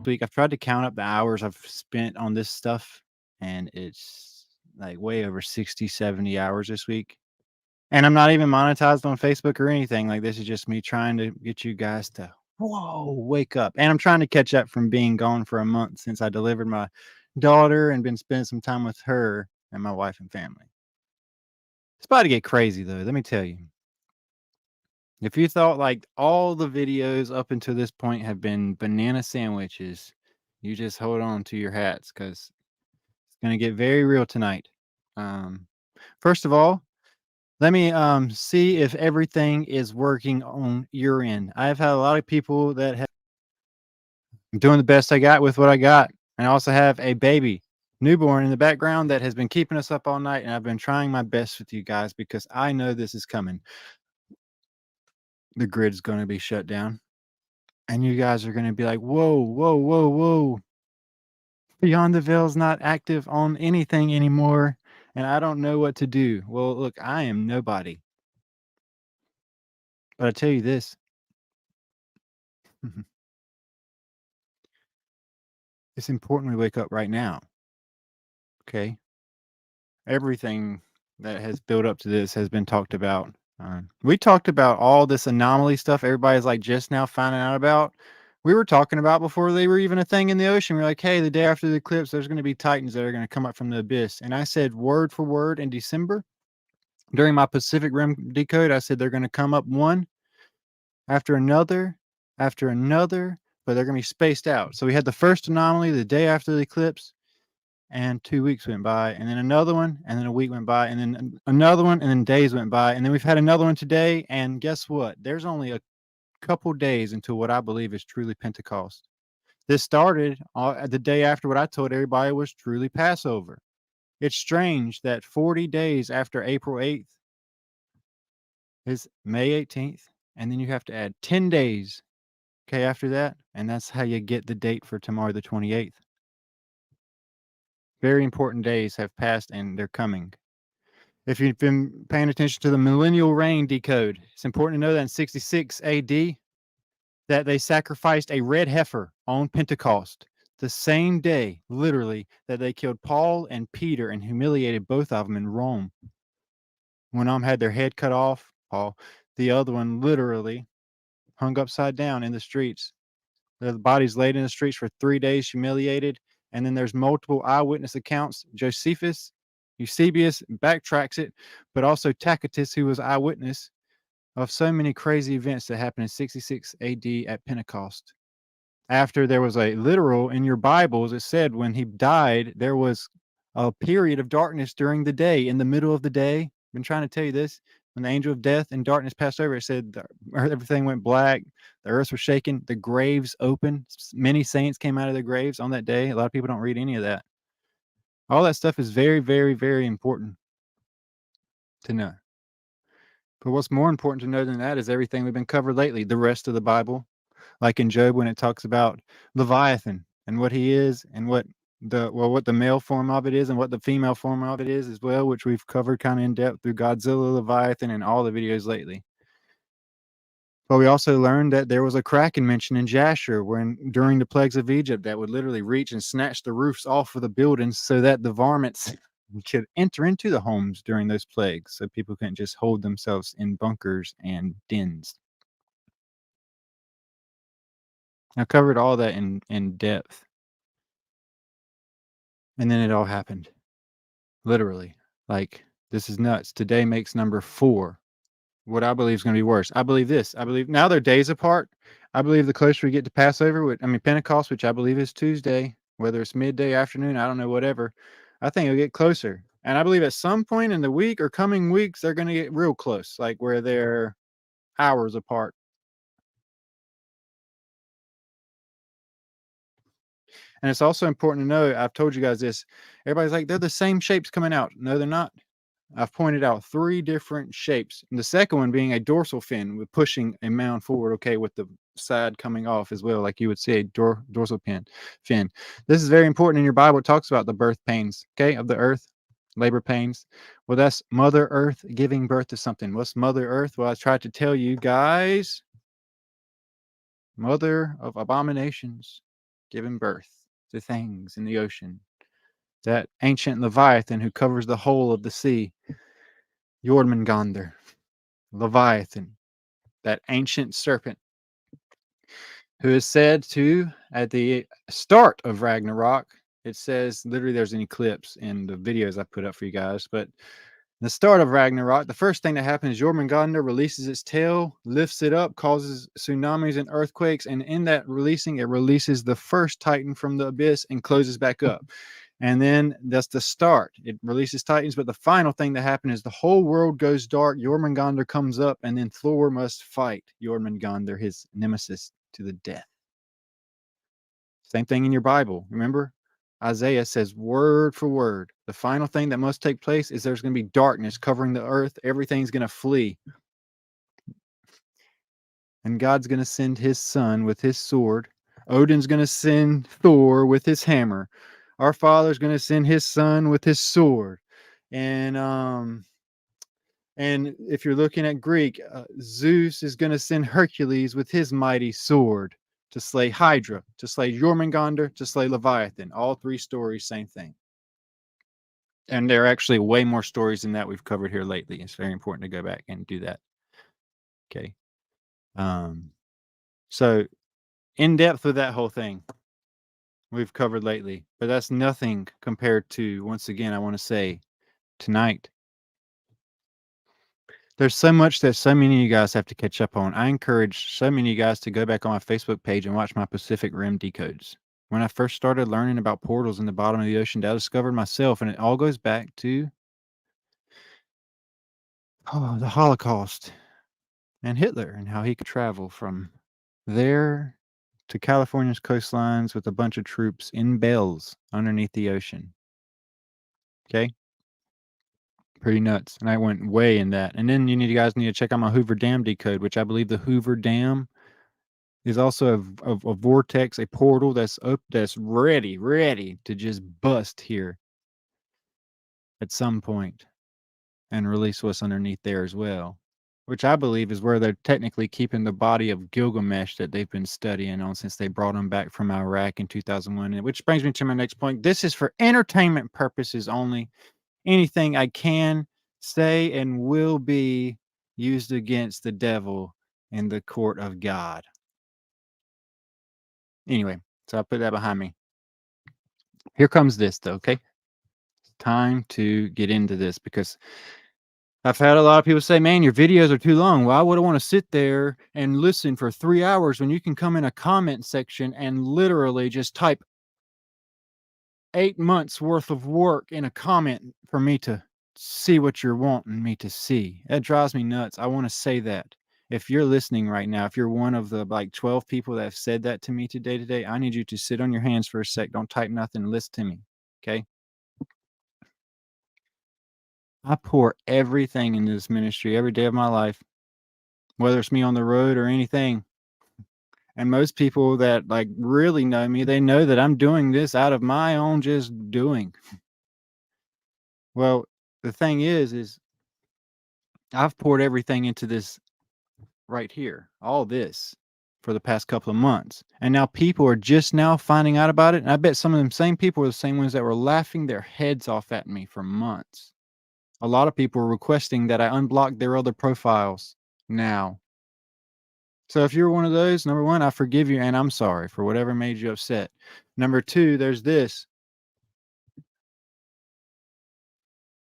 week. I've tried to count up the hours I've spent on this stuff, and it's like way over 60, 70 hours this week. And I'm not even monetized on Facebook or anything. Like, this is just me trying to get you guys to, whoa, wake up. And I'm trying to catch up from being gone for a month since I delivered my daughter and been spending some time with her and my wife and family. It's about to get crazy, though. Let me tell you. If you thought like all the videos up until this point have been banana sandwiches, you just hold on to your hats because it's going to get very real tonight. First of all, let me see if everything is working on your end. I've had a lot of people that have I'm doing the best I got with what I got. And I also have a baby newborn in the background that has been keeping us up all night. And I've been trying my best with you guys because I know this is coming. The grid's going to be shut down. And you guys are going to be like, whoa, whoa, whoa, whoa. Beyond the Veil's not active on anything anymore. And I don't know what to do. Well, look, I am nobody. But I tell you this. It's important we wake up right now. Okay. Everything that has built up to this has been talked about. We talked about all this anomaly stuff everybody's like just now finding out about. We were talking about before they were even a thing in the ocean. We're like, hey, the day after the eclipse, there's going to be titans that are going to come up from the abyss. And I said word for word in December during my Pacific Rim decode, I said they're going to come up one after another, but they're going to be spaced out. So we had the first anomaly the day after the eclipse, and 2 weeks went by, and then another one, and then a week went by, and then another one, and then days went by, and then we've had another one today, and guess what? There's only a couple days until what I believe is truly Pentecost. This started the day after what I told everybody was truly Passover. It's strange that 40 days after April 8th is May 18th, and then you have to add 10 days, okay, after that, and that's how you get the date for tomorrow, the 28th. Very important days have passed, and they're coming. If you've been paying attention to the millennial reign decode, it's important to know that in 66 AD, that they sacrificed a red heifer on Pentecost, the same day, literally, that they killed Paul and Peter and humiliated both of them in Rome. One of them had their head cut off, Paul. The other one literally hung upside down in the streets. The bodies laid in the streets for 3 days, humiliated. And then there's multiple eyewitness accounts. Josephus, Eusebius backtracks it, but also Tacitus, who was eyewitness of so many crazy events that happened in 66 AD at Pentecost. After there was a literal in your Bibles, it said when he died, there was a period of darkness during the day, in the middle of the day. I've been trying to tell you this. When the angel of death and darkness passed over, it said everything went black. The earth was shaken. The graves opened. Many saints came out of their graves on that day. A lot of people don't read any of that. All that stuff is very, very, very important to know. But what's more important to know than that is everything we've been covered lately, the rest of the Bible, like in Job when it talks about Leviathan and what he is and what the male form of it is and what the female form of it is as well, which we've covered kind of in depth through Godzilla, Leviathan, and all the videos lately. But we also learned that there was a kraken mentioned in Jasher during the plagues of Egypt that would literally reach and snatch the roofs off of the buildings so that the varmints could enter into the homes during those plagues, so people couldn't just hold themselves in bunkers and dens. I covered all that in depth. And then it all happened. Literally. Like, this is nuts. Today makes number 4. What I believe is going to be worse. I believe this. I believe now they're days apart. I believe the closer we get to Passover, Pentecost, which I believe is Tuesday, whether it's midday, afternoon, I don't know, whatever. I think it'll get closer. And I believe at some point in the week or coming weeks, they're going to get real close, like where they're hours apart. And it's also important to know, I've told you guys this, everybody's like, they're the same shapes coming out. No, they're not. I've pointed out 3 different shapes. And the second one being a dorsal fin with pushing a mound forward, okay, with the side coming off as well, like you would see a dorsal fin. This is very important in your Bible. It talks about the birth pains, okay, of the earth, labor pains. Well, that's Mother Earth giving birth to something. What's Mother Earth? Well, I tried to tell you guys, mother of abominations. giving birth to things in the ocean. That ancient Leviathan who covers the whole of the sea, Jormungandr, Leviathan, that ancient serpent who is said to, at the start of Ragnarok, it says, literally there's an eclipse in the videos I put up for you guys, but the start of Ragnarok, the first thing that happens is Jormungandr releases its tail, lifts it up, causes tsunamis and earthquakes, and in that releasing, it releases the first Titan from the abyss and closes back up. And then that's the start. It releases Titans, but the final thing that happens is the whole world goes dark. Jormungandr comes up, and then Thor must fight Jormungandr, his nemesis, to the death. Same thing in your Bible. Remember? Isaiah says word for word, the final thing that must take place is there's going to be darkness covering the earth. Everything's going to flee. And God's going to send his son with his sword. Odin's going to send Thor with his hammer. Our Father's going to send his son with his sword. And if you're looking at Greek, Zeus is going to send Hercules with his mighty sword to slay Hydra, to slay Jormungandr, to slay Leviathan. All three stories, same thing. And there are actually way more stories than that we've covered here lately. It's very important to go back and do that. Okay. So in depth with that whole thing we've covered lately, but that's nothing compared to, once again, I want to say tonight, there's so much that so many of you guys have to catch up on. I encourage so many of you guys to go back on my Facebook page and watch my Pacific Rim decodes. When I first started learning about portals in the bottom of the ocean, I discovered myself, and it all goes back to the Holocaust and Hitler and how he could travel from there to California's coastlines with a bunch of troops in bells underneath the ocean. Okay? Pretty nuts. And I went way in that. And then you guys need to check out my Hoover Dam decode, which I believe the Hoover Dam is also a vortex, a portal that's ready to just bust here at some point and release what's underneath there as well, which I believe is where they're technically keeping the body of Gilgamesh that they've been studying on since they brought him back from Iraq in 2001. Which brings me to my next point. This is for entertainment purposes only. Anything I can say and will be used against the devil in the court of God. Anyway, so I put that behind me. Here comes this, though, okay? It's time to get into this because I've had a lot of people say, man, your videos are too long. Why would I want to sit there and listen for 3 hours when you can come in a comment section and literally just type 8 months worth of work in a comment for me to see what you're wanting me to see? That drives me nuts. I want to say that. If you're listening right now, if you're one of the like 12 people that have said that to me today, I need you to sit on your hands for a sec. Don't type nothing. Listen to me. Okay. I pour everything into this ministry every day of my life, whether it's me on the road or anything. And most people that like really know me, they know that I'm doing this out of my own just doing. Well, the thing is I've poured everything into this right here, all this for the past couple of months. And now people are just now finding out about it. And I bet some of them same people are the same ones that were laughing their heads off at me for months. A lot of people are requesting that I unblock their other profiles now. So if you're one of those, number one, I forgive you and I'm sorry for whatever made you upset. Number two, there's this.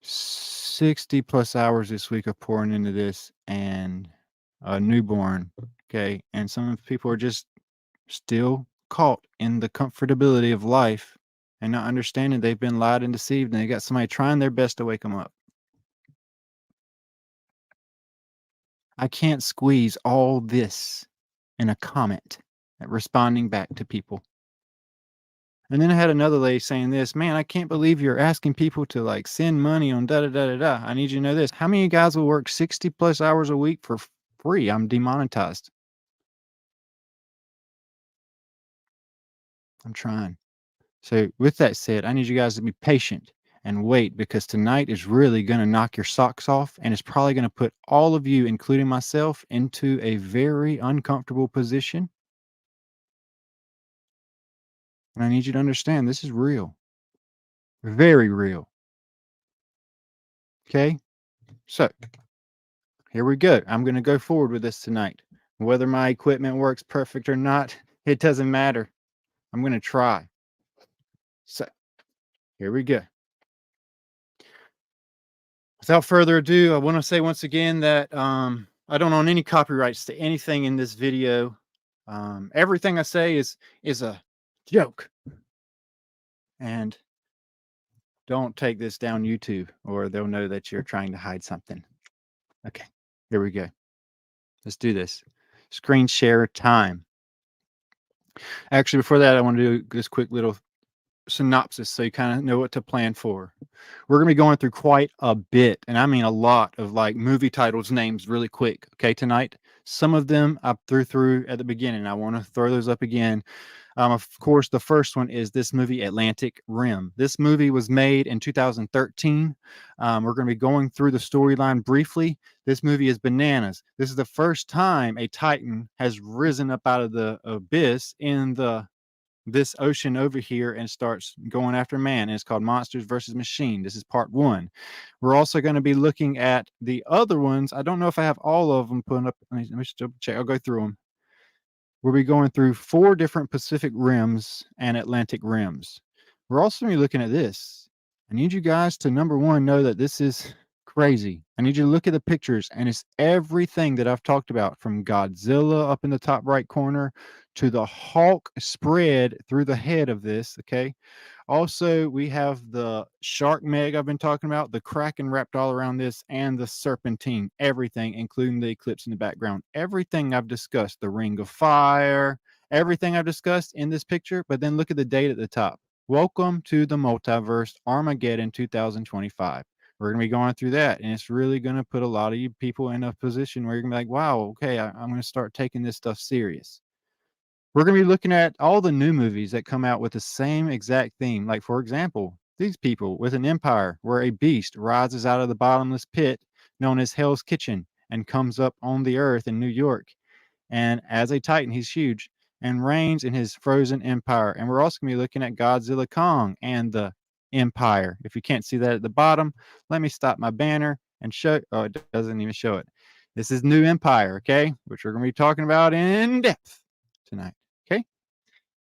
60 plus hours this week of pouring into this and a newborn. Okay. And some people are just still caught in the comfortability of life and not understanding they've been lied and deceived, and they got somebody trying their best to wake them up. I can't squeeze all this in a comment responding back to people. And then I had another lady saying this, man, I can't believe you're asking people to like send money on da da da da da. I need you to know this. How many of you guys will work 60 plus hours a week for free? I'm demonetized. I'm trying. So with that said, I need you guys to be patient and wait, because tonight is really going to knock your socks off, and it's probably going to put all of you, including myself, into a very uncomfortable position. And I need you to understand this is real. Very real. Okay? So, here we go. I'm going to go forward with this tonight. Whether my equipment works perfect or not, it doesn't matter. I'm going to try. So, here we go. Without further ado, I want to say once again that I don't own any copyrights to anything in this video. Everything I say is a joke. And don't take this down YouTube or they'll know that you're trying to hide something. Okay, here we go. Let's do this. Screen share time. Actually, before that, I want to do this quick little synopsis so you kind of know what to plan for. We're going to be going through quite a bit, and I mean a lot of like movie titles names really quick, okay, tonight. Some of them I threw at the beginning. I want to throw those up again. Of course, the first one is this movie, Atlantic Rim. This movie was made in 2013. We're going to be going through the storyline briefly. This movie is bananas. This is the first time a Titan has risen up out of the abyss in this ocean over here and starts going after man. And it's called Monsters versus Machine. This is part 1. We're also going to be looking at the other ones. I don't know if I have all of them put up. Let me still check. I'll go through them. We'll be going through 4 different Pacific rims and Atlantic rims. We're also going to be looking at this. I need you guys to, number 1, know that this is crazy. I need you to look at the pictures, and it's everything that I've talked about, from Godzilla up in the top right corner to the Hulk spread through the head of this, okay? Also, we have the shark meg I've been talking about, the kraken wrapped all around this, and the serpentine, everything, including the eclipse in the background. Everything I've discussed, the ring of fire, everything I've discussed in this picture, but then look at the date at the top. Welcome to the multiverse, Armageddon 2025. We're going to be going through that, and it's really going to put a lot of you people in a position where you're going to be like, wow, okay, I'm going to start taking this stuff serious. We're going to be looking at all the new movies that come out with the same exact theme. Like, for example, these people with an empire where a beast rises out of the bottomless pit known as Hell's Kitchen and comes up on the earth in New York. And as a Titan, he's huge and reigns in his frozen empire. And we're also going to be looking at Godzilla Kong and the Empire. If you can't see that at the bottom, let me stop my banner and show. Oh, it doesn't even show it. This is New Empire, okay? Which we're going to be talking about in depth tonight. Okay.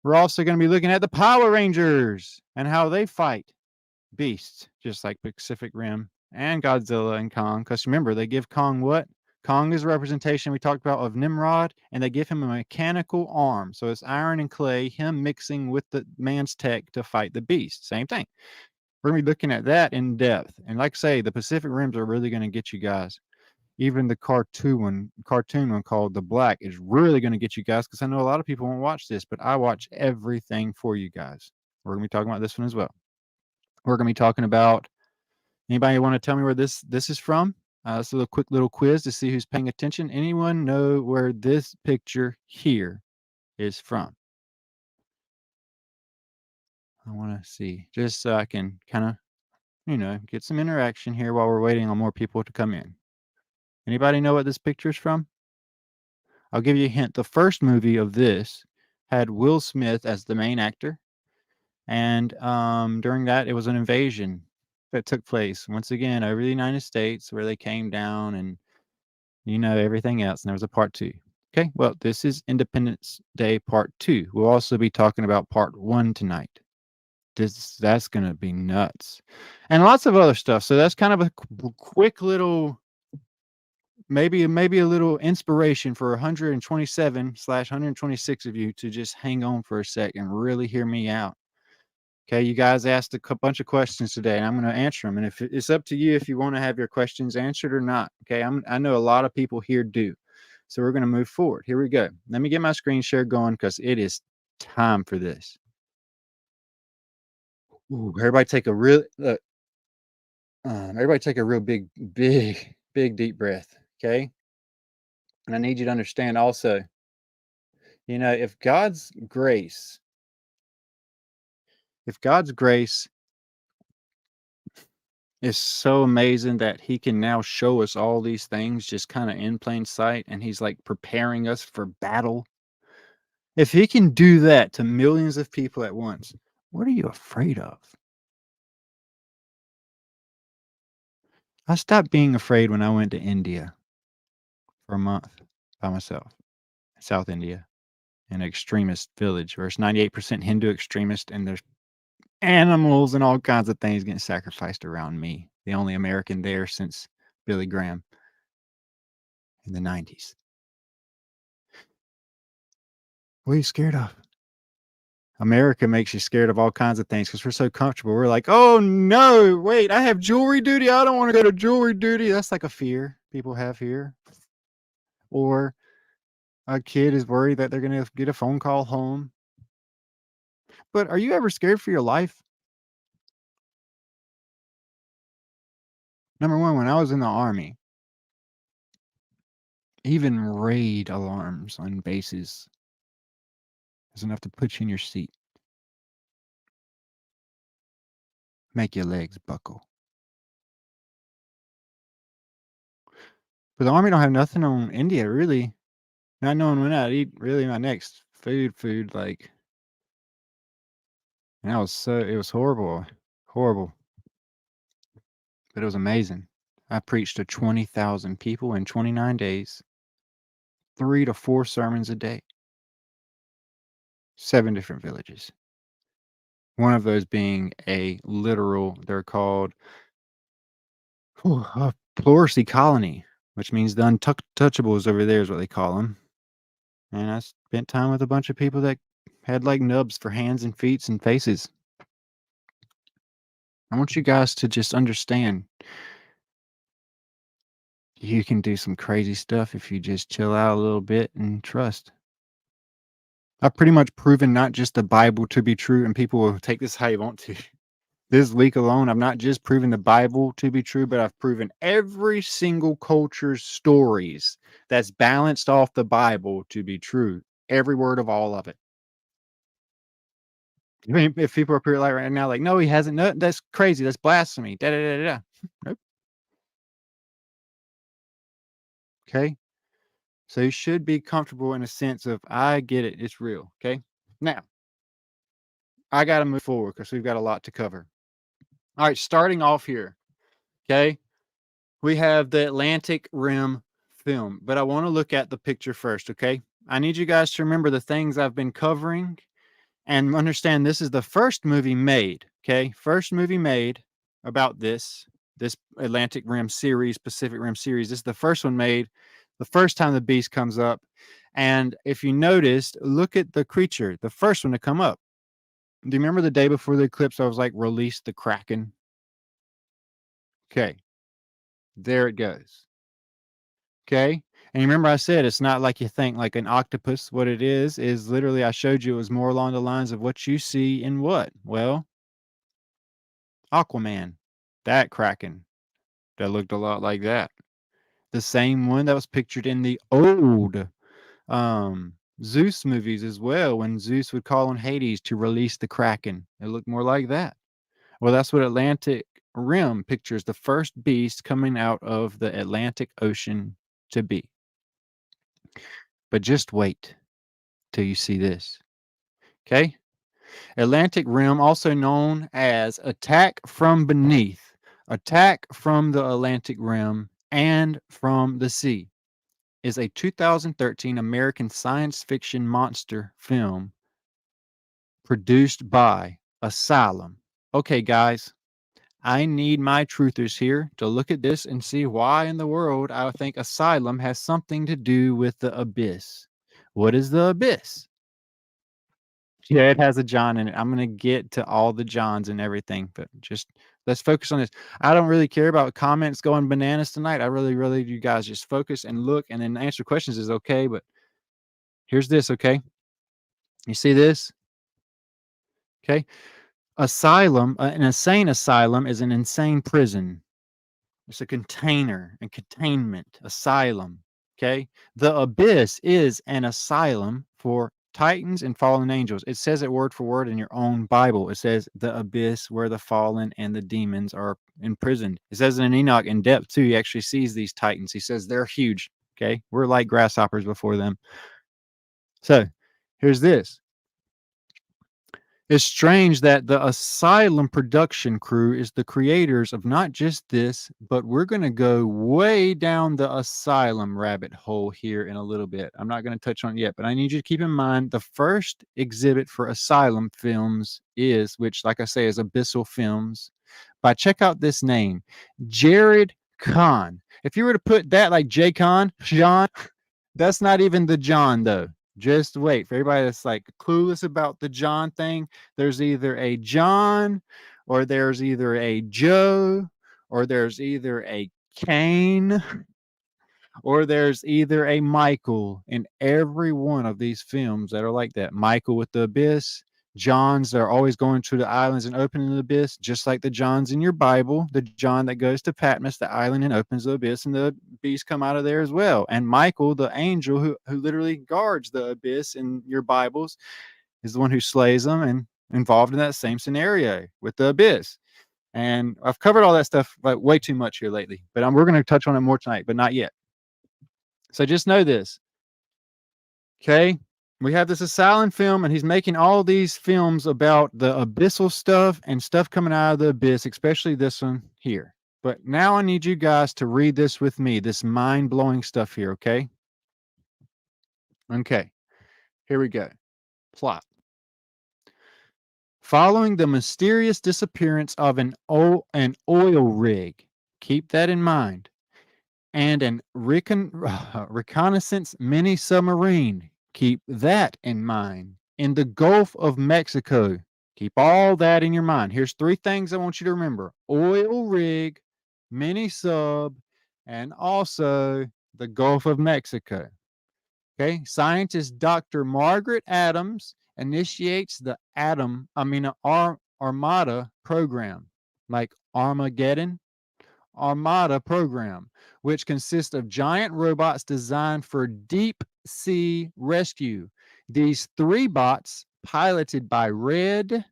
We're also going to be looking at the Power Rangers and how they fight beasts, just like Pacific Rim and Godzilla and Kong. Because remember, they give Kong what? Kong is a representation we talked about of Nimrod, and they give him a mechanical arm. So it's iron and clay, him mixing with the man's tech to fight the beast. Same thing. We're going to be looking at that in depth. And like I say, the Pacific Rims are really going to get you guys. Even the cartoon one called The Black is really going to get you guys, because I know a lot of people won't watch this, but I watch everything for you guys. We're going to be talking about this one as well. We're going to be talking about, anybody want to tell me where this is from? This is a quick little quiz to see who's paying attention. Anyone know where this picture here is from? I want to see, just so I can kind of, get some interaction here while we're waiting on more people to come in. Anybody know what this picture is from? I'll give you a hint. The first movie of this had Will Smith as the main actor. And during that, it was an invasion that took place once again over the United States, where they came down and, everything else. And there was a part 2. Okay, well, this is Independence Day Part 2. We'll also be talking about Part 1 tonight. That's going to be nuts. And lots of other stuff. So that's kind of a quick little, maybe a little inspiration for 127/126 of you to just hang on for a sec and really hear me out. Okay, you guys asked a bunch of questions today, and I'm going to answer them. And if it's up to you if you want to have your questions answered or not. Okay, I know a lot of people here do. So we're going to move forward. Here we go. Let me get my screen share going, because it is time for this. Ooh, everybody take a real big deep breath. Okay. And I need you to understand also, if God's grace is so amazing that he can now show us all these things just kind of in plain sight, and he's like preparing us for battle, If he can do that to millions of people at once, what are you afraid of? I stopped being afraid when I went to India for a month by myself, South India, an extremist village where it's 98% Hindu extremist, and there's animals and all kinds of things getting sacrificed around me. The only American there since Billy Graham in the 90s. What are you scared of? America makes you scared of all kinds of things because we're so comfortable. We're like, oh no, wait, I have jewelry duty. I don't want to go to jewelry duty. That's like a fear people have here. Or a kid is worried that they're going to get a phone call home. But are you ever scared for your life? Number one, when I was in the Army, even raid alarms on bases is enough to put you in your seat, make your legs buckle. But the Army don't have nothing on India, really. Not knowing when I'd eat really my next food, like, and it was horrible, horrible, but it was amazing. I preached to 20,000 people in 29 days, 3 to 4 sermons a day, 7 different villages. One of those being a literal, they're called a pleurisy colony, which means the untouchables over there is what they call them. And I spent time with a bunch of people that had like nubs for hands and feet and faces. I want you guys to just understand you can do some crazy stuff if you just chill out a little bit and trust. I've pretty much proven not just the Bible to be true, and people will take this how you want to. This week alone, I've not just proven the Bible to be true, but I've proven every single culture's stories that's balanced off the Bible to be true. Every word of all of it. I mean, if people are pretty like right now, like, no, he hasn't. No, that's crazy. That's blasphemy. Da da da da. Nope. Okay. So you should be comfortable in a sense of, I get it. It's real. Okay. Now, I got to move forward because we've got a lot to cover. All right. Starting off here. Okay. We have the Atlantic Rim film, but I want to look at the picture first. Okay. I need you guys to remember the things I've been covering and understand this is the first movie made. Okay. First movie made about this Atlantic Rim series, Pacific Rim series. This is the first one made, the first time the beast comes up. And if you noticed, look at the creature, the first one to come up. Do you remember the day before the eclipse? I was like, release the Kraken. Okay. There it goes. Okay. And you remember I said it's not like you think like an octopus. What it is literally I showed you it was more along the lines of what you see in what? Well, Aquaman, that Kraken that looked a lot like that. The same one that was pictured in the old Zeus movies as well, when Zeus would call on Hades to release the Kraken. It looked more like that. Well, that's what Atlantic Rim pictures the first beast coming out of the Atlantic Ocean to be. But just wait till you see this. Okay? Atlantic Rim, also known as Attack from Beneath, Attack from the Atlantic Rim, and from the Sea, is a 2013 American science fiction monster film produced by Asylum. Okay, guys, I need my truthers here to look at this and see why in the world I think Asylum has something to do with the abyss. What is the abyss? Yeah, it has a John in it. I'm gonna get to all the Johns and everything, but just let's focus on this. I don't really care about comments going bananas tonight. I really, you guys just focus and look and then answer questions is okay, but here's this, okay? You see this? Okay. Asylum, an insane asylum is an insane prison. It's a container and containment, asylum. Okay. The abyss is an asylum for titans and fallen angels. It says it word for word in your own Bible. It says the abyss where the fallen and the demons are imprisoned. It says in Enoch in depth too. He actually sees these titans. He says they're huge. Okay. We're like grasshoppers before them. So Here's this. It's strange that the Asylum production crew is the creators of not just this, but we're going to go way down the Asylum rabbit hole here in a little bit. I'm not going to touch on it yet, but I need you to keep in mind the first exhibit for Asylum films is, which, like I say, is Abyssal Films. But check out this name, Jared Kahn. If you were to put that like J. Kahn, John, that's not even the John, though. Just wait. For everybody that's like clueless about the John thing, there's either a John, or there's either a Joe, or there's either a Kane, or there's either a Michael in every one of these films that are like that. Michael with the Abyss, Johns that are always going to the islands and opening the abyss, just like the Johns in your Bible. The John that goes to Patmos, the island, and opens the abyss, and the beasts come out of there as well. And Michael, the angel who literally guards the abyss in your Bibles, is the one who slays them and involved in that same scenario with the abyss. And I've covered all that stuff like way too much here lately, but we're going to touch on it more tonight, but not yet. So just know this. Okay. We have this Asylum film, and he's making all these films about the abyssal stuff and stuff coming out of the abyss, especially this one here. But now I need you guys to read this with me, this mind-blowing stuff here, okay? Okay. Here we go. Plot. Following the mysterious disappearance of an oil rig, keep that in mind, and an reconnaissance mini submarine, keep that in mind, in the Gulf of Mexico. Keep all that in your mind. Here's 3 things I want you to remember: oil rig, mini sub, and also the Gulf of Mexico. Okay, scientist Dr. Margaret Adams initiates the Armada program, like Armageddon. Armada program, which consists of giant robots designed for deep sea rescue. These 3 bots, piloted by Red.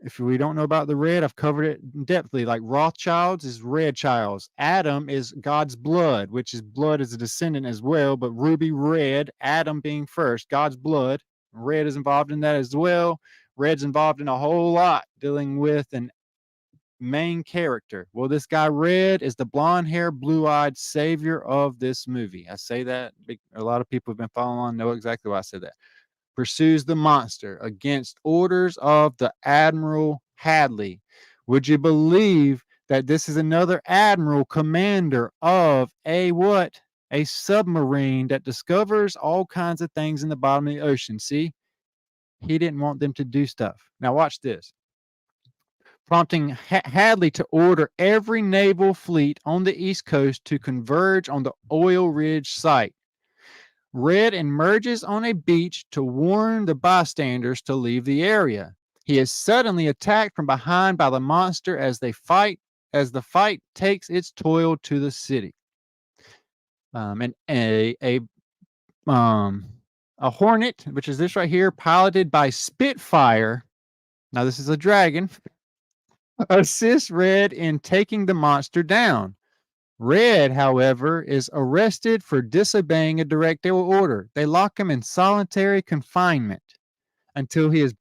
If we don't know about the Red, I've covered it in depthly. Like Rothschilds is Red Childs. Adam is God's blood, which is blood as a descendant as well, but Ruby Red, Adam being first, God's blood. Red is involved in that as well. Red's involved in a whole lot dealing with an main character. Well, this guy Red is the blonde hair, blue-eyed savior of this movie. I say that a lot of people have been following on, know exactly why I said that. Pursues the monster against orders of the Admiral Hadley. Would you believe that this is another admiral commander of a what? A submarine that discovers all kinds of things in the bottom of the ocean. See, he didn't want them to do stuff. Now watch this. Prompting Hadley to order every naval fleet on the East Coast to converge on the Oil Ridge site. Red emerges on a beach to warn the bystanders to leave the area. He is suddenly attacked from behind by the monster as the fight takes its toll to the city. And a Hornet, which is this right here, piloted by Spitfire. Now this is a dragon. Assists Red in taking the monster down. Red, however, is arrested for disobeying a directive order. They lock him in solitary confinement until he is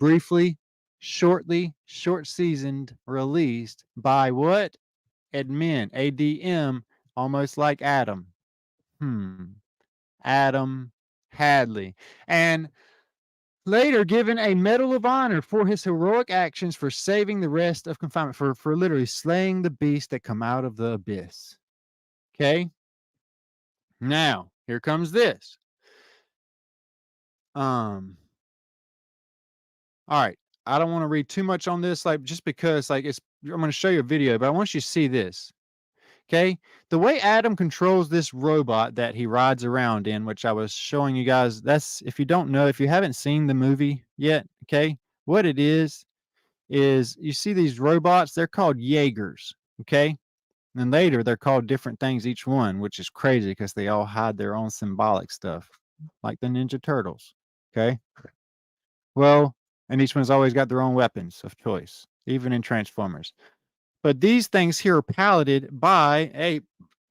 short-seasoned, released by what? Admin, ADM, almost like Adam. Adam Hadley. And later given a Medal of Honor for his heroic actions for saving the rest of confinement, for literally slaying the beasts that come out of the abyss. Okay? Now, here comes this. All right. I don't want to read too much on this, like, just because, like, I'm going to show you a video, but I want you to see this. Okay? The way Adam controls this robot that he rides around in, which I was showing you guys, that's, if you don't know, if you haven't seen the movie yet, okay, what it is you see these robots, they're called Jaegers, okay? And later they're called different things, each one, which is crazy because they all hide their own symbolic stuff, like the Ninja Turtles, okay? Well, and each one's always got their own weapons of choice, even in Transformers. But these things here are piloted by a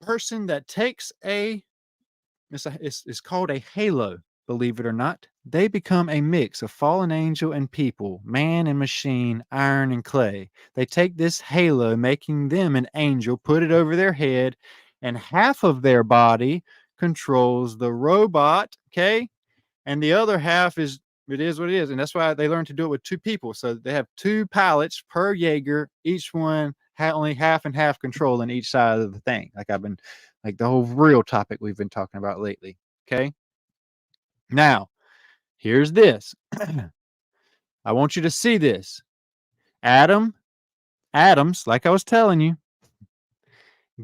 person that takes it's called a halo. believe it or not, they become a mix of fallen angel and people, man and machine, iron and clay. They take this halo, making them an angel, put it over their head, and half of their body controls the robot, okay? And the other half is it is what it is. And that's why they learn to do it with two people. So they have two pilots per Jaeger, each one only half and half control in each side of the thing. Like the whole real topic we've been talking about lately. Okay. Now, here's this. I want you to see this. Adams, like I was telling you,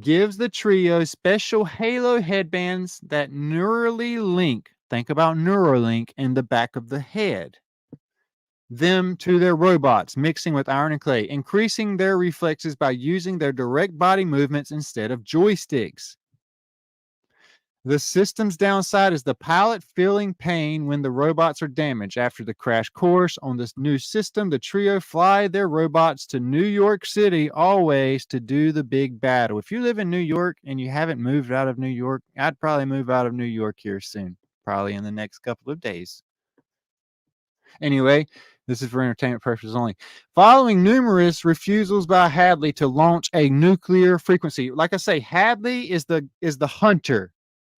gives the trio special halo headbands that neurally link. Think about Neuralink in the back of the head. Them to their robots, mixing with iron and clay, increasing their reflexes by using their direct body movements instead of joysticks. The system's downside is the pilot feeling pain when the robots are damaged. After the crash course on this new system, the trio fly their robots to New York City always to do the big battle. If you live in New York and you haven't moved out of New York, I'd probably move out of New York here soon, probably in the next couple of days. Anyway, this is for entertainment purposes only. Following numerous refusals by Hadley to launch a nuclear frequency. Like I say, Hadley is the hunter.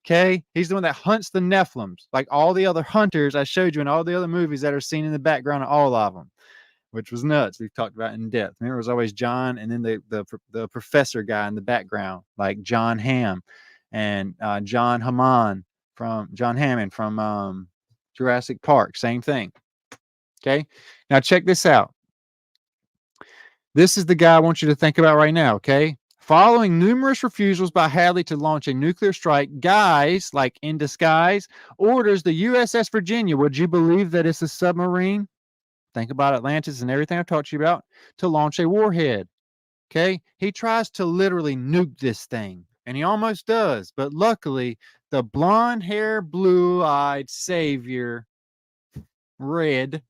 Okay? He's the one that hunts the Nephilims. Like all the other hunters I showed you in all the other movies that are seen in the background of all of them, which was nuts. We've talked about in depth. Remember, it was always John and then the professor guy in the background, like John Hamm and John Hammond from Jurassic Park. Same thing. Okay. Now check this out. This is the guy I want you to think about right now. Okay. Following numerous refusals by Hadley to launch a nuclear strike, Guys, like in disguise, orders the USS Virginia. Would you believe that it's a submarine? Think about Atlantis and everything I've talked to you about, to launch a warhead. Okay. He tries to literally nuke this thing, and he almost does. But luckily, the blonde hair, blue eyed savior, Red,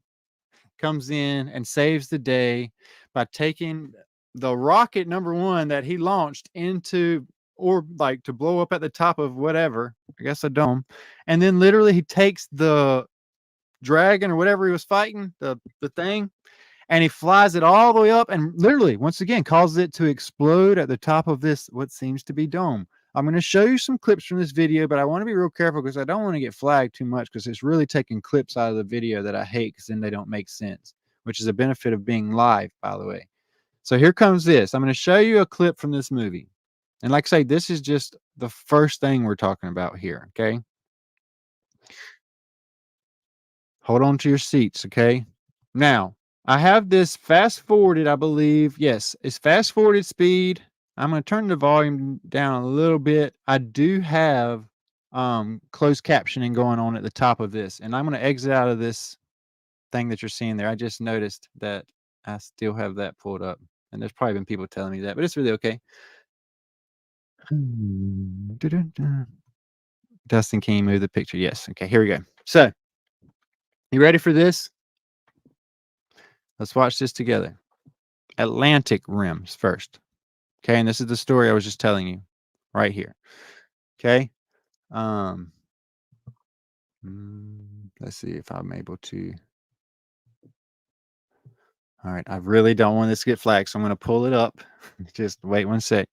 comes in and saves the day by taking the rocket number one that he launched into, or like to blow up at the top of whatever, I guess a dome. And then literally he takes the dragon or whatever he was fighting, the thing, and he flies it all the way up and literally, once again, causes it to explode at the top of this, what seems to be dome. I'm going to show you some clips from this video, but I want to be real careful because I don't want to get flagged too much because it's really taking clips out of the video that I hate because then they don't make sense, which is a benefit of being live, by the way. So here comes this. I'm going to show you a clip from this movie. And like I say, this is just the first thing we're talking about here, okay? Hold on to your seats, okay? Now, I have this fast forwarded, I believe. Yes, it's fast forwarded speed. I'm going to turn the volume down a little bit. I do have closed captioning going on at the top of this, and I'm going to exit out of this thing that you're seeing there. I just noticed that I still have that pulled up, and there's probably been people telling me that, but it's really okay. Dustin, can you move the picture? Yes. Okay, here we go. So, you ready for this? Let's watch this together. Atlantic rims first. Okay, and this is the story I was just telling you right here. Okay. Let's see if I'm able to. All right, I really don't want this to get flagged, so I'm going to pull it up. Just wait one sec.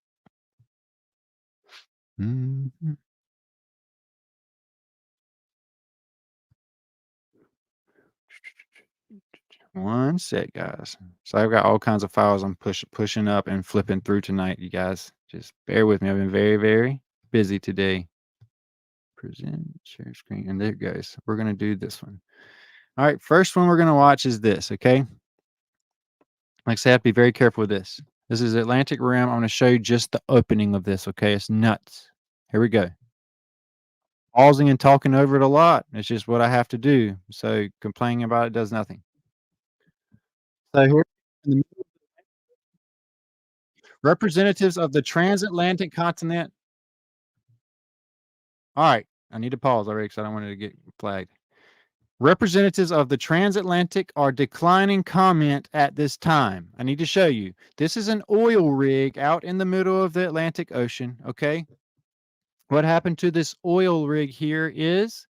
One sec, guys. So I've got all kinds of files I'm pushing up and flipping through tonight, you guys. Just bear with me. I've been very, very busy today. Present, share screen, and there it goes. We're going to do this one. All right, first one we're going to watch is this, okay? Like I said, I have to be very careful with this. This is Atlantic Rim. I'm going to show you just the opening of this, okay? It's nuts. Here we go. Pausing and talking over it a lot. It's just what I have to do. So complaining about it does nothing. So here, representatives of the transatlantic continent. All right, I need to pause already because I don't want it to get flagged. Representatives of the transatlantic are declining comment at this time. I need to show you. This is an oil rig out in the middle of the Atlantic Ocean, okay? What happened to this oil rig here is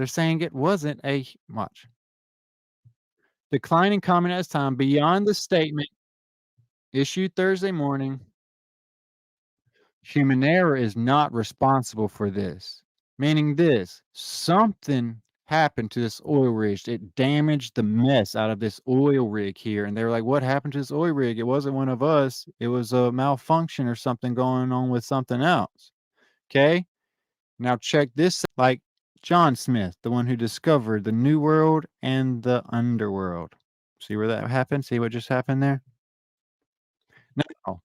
They're saying it wasn't a watch. Declining comment as time beyond the statement issued Thursday morning. Human error is not responsible for this. Meaning this, something happened to this oil rig. It damaged the mess out of this oil rig here. And they were like, what happened to this oil rig? It wasn't one of us. It was a malfunction or something going on with something else. Okay. Now check this, like John Smith, the one who discovered the New World and the Underworld. See where that happened? See what just happened there? Now,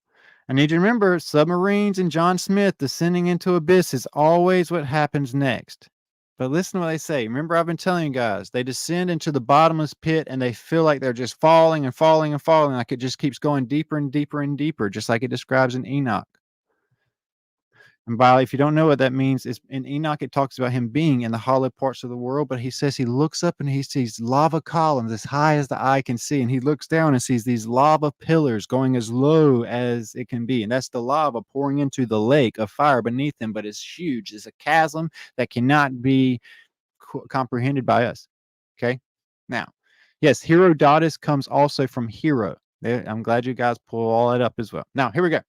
I need you to remember submarines and John Smith descending into abyss is always what happens next. But listen to what they say. Remember, I've been telling you guys, they descend into the bottomless pit and they feel like they're just falling and falling and falling, like it just keeps going deeper and deeper and deeper, just like it describes in Enoch. And by if you don't know what that means, is in Enoch it talks about him being in the hollow parts of the world, but he says he looks up and he sees lava columns as high as the eye can see, and he looks down and sees these lava pillars going as low as it can be, and that's the lava pouring into the lake of fire beneath him, but it's huge. It's a chasm that cannot be comprehended by us. Okay, now, yes, Herodotus comes also from Hero. I'm glad you guys pull all that up as well. Now, here we go.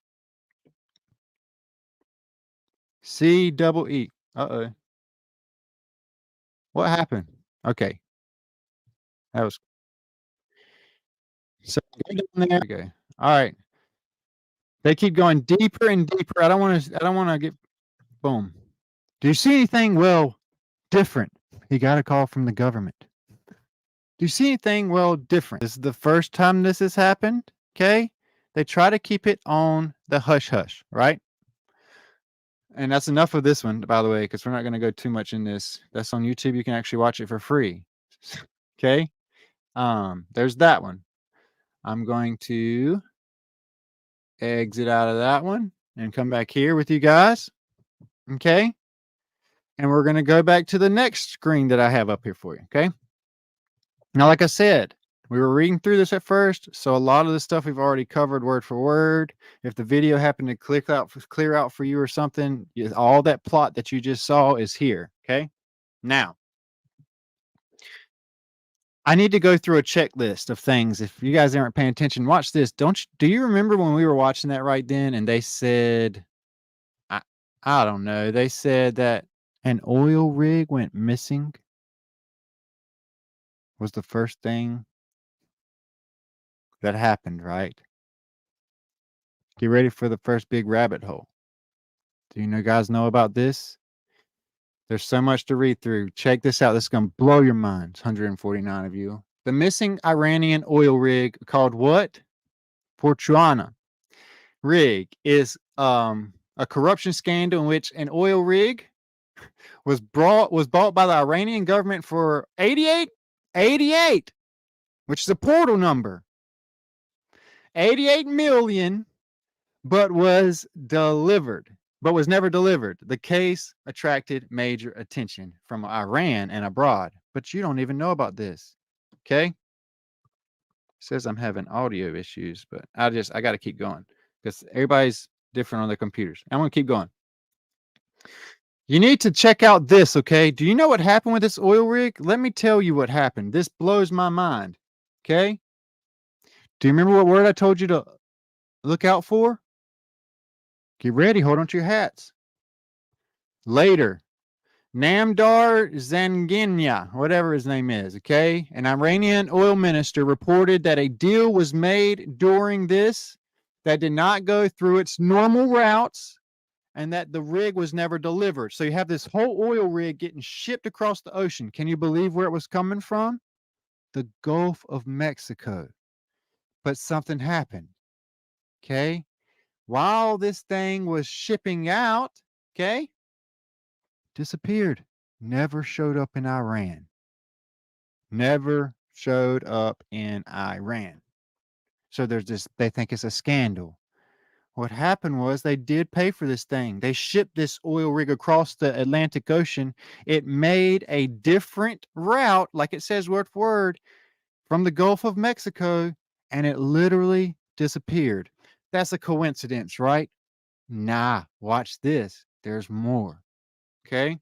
CEE. Uh-oh. What happened? Okay. That was so go down there. Okay. All right. They keep going deeper and deeper. I don't want to get boom. Do you see anything different? He got a call from the government. Do you see anything different? This is the first time this has happened. Okay. They try to keep it on the hush hush, right? And that's enough of this one, by the way, because we're not going to go too much in this. That's on YouTube. You can actually watch it for free. Okay. There's that one. I'm going to exit out of that one and come back here with you guys. Okay. And we're going to go back to the next screen that I have up here for you. Okay. Now, like I said, we were reading through this at first, so a lot of the stuff we've already covered word for word. If the video happened to clear out for you or something, all that plot that you just saw is here. Okay. Now, I need to go through a checklist of things. If you guys aren't paying attention, watch this. Do you remember when we were watching that right then and they said, I don't know, they said that an oil rig went missing was the first thing that happened, right? Get ready for the first big rabbit hole. Do you guys know about this? There's so much to read through. Check this out. This is going to blow your minds, 149 of you. The missing Iranian oil rig called what? Fortuna rig is a corruption scandal in which an oil rig was bought by the Iranian government for 88, which is a portal number. 88 million, but was never delivered. The case attracted major attention from Iran and abroad, but you don't even know about this. Okay. It says I'm having audio issues, but I got to keep going because everybody's different on their computers. I'm going to keep going. You need to check out this, okay? Do you know what happened with this oil rig? Let me tell you what happened. This blows my mind, okay? Do you remember what word I told you to look out for? Get ready. Hold on to your hats. Later. Namdar Zanginia, whatever his name is, okay? An Iranian oil minister reported that a deal was made during this that did not go through its normal routes and that the rig was never delivered. So you have this whole oil rig getting shipped across the ocean. Can you believe where it was coming from? The Gulf of Mexico. But something happened, okay? While this thing was shipping out, okay, disappeared. Never showed up in Iran. Never showed up in Iran. So there's this, they think it's a scandal. What happened was they did pay for this thing. They shipped this oil rig across the Atlantic Ocean. It made a different route, like it says word for word, from the Gulf of Mexico, and it literally disappeared. That's a coincidence, right? Nah, watch this. There's more. Okay.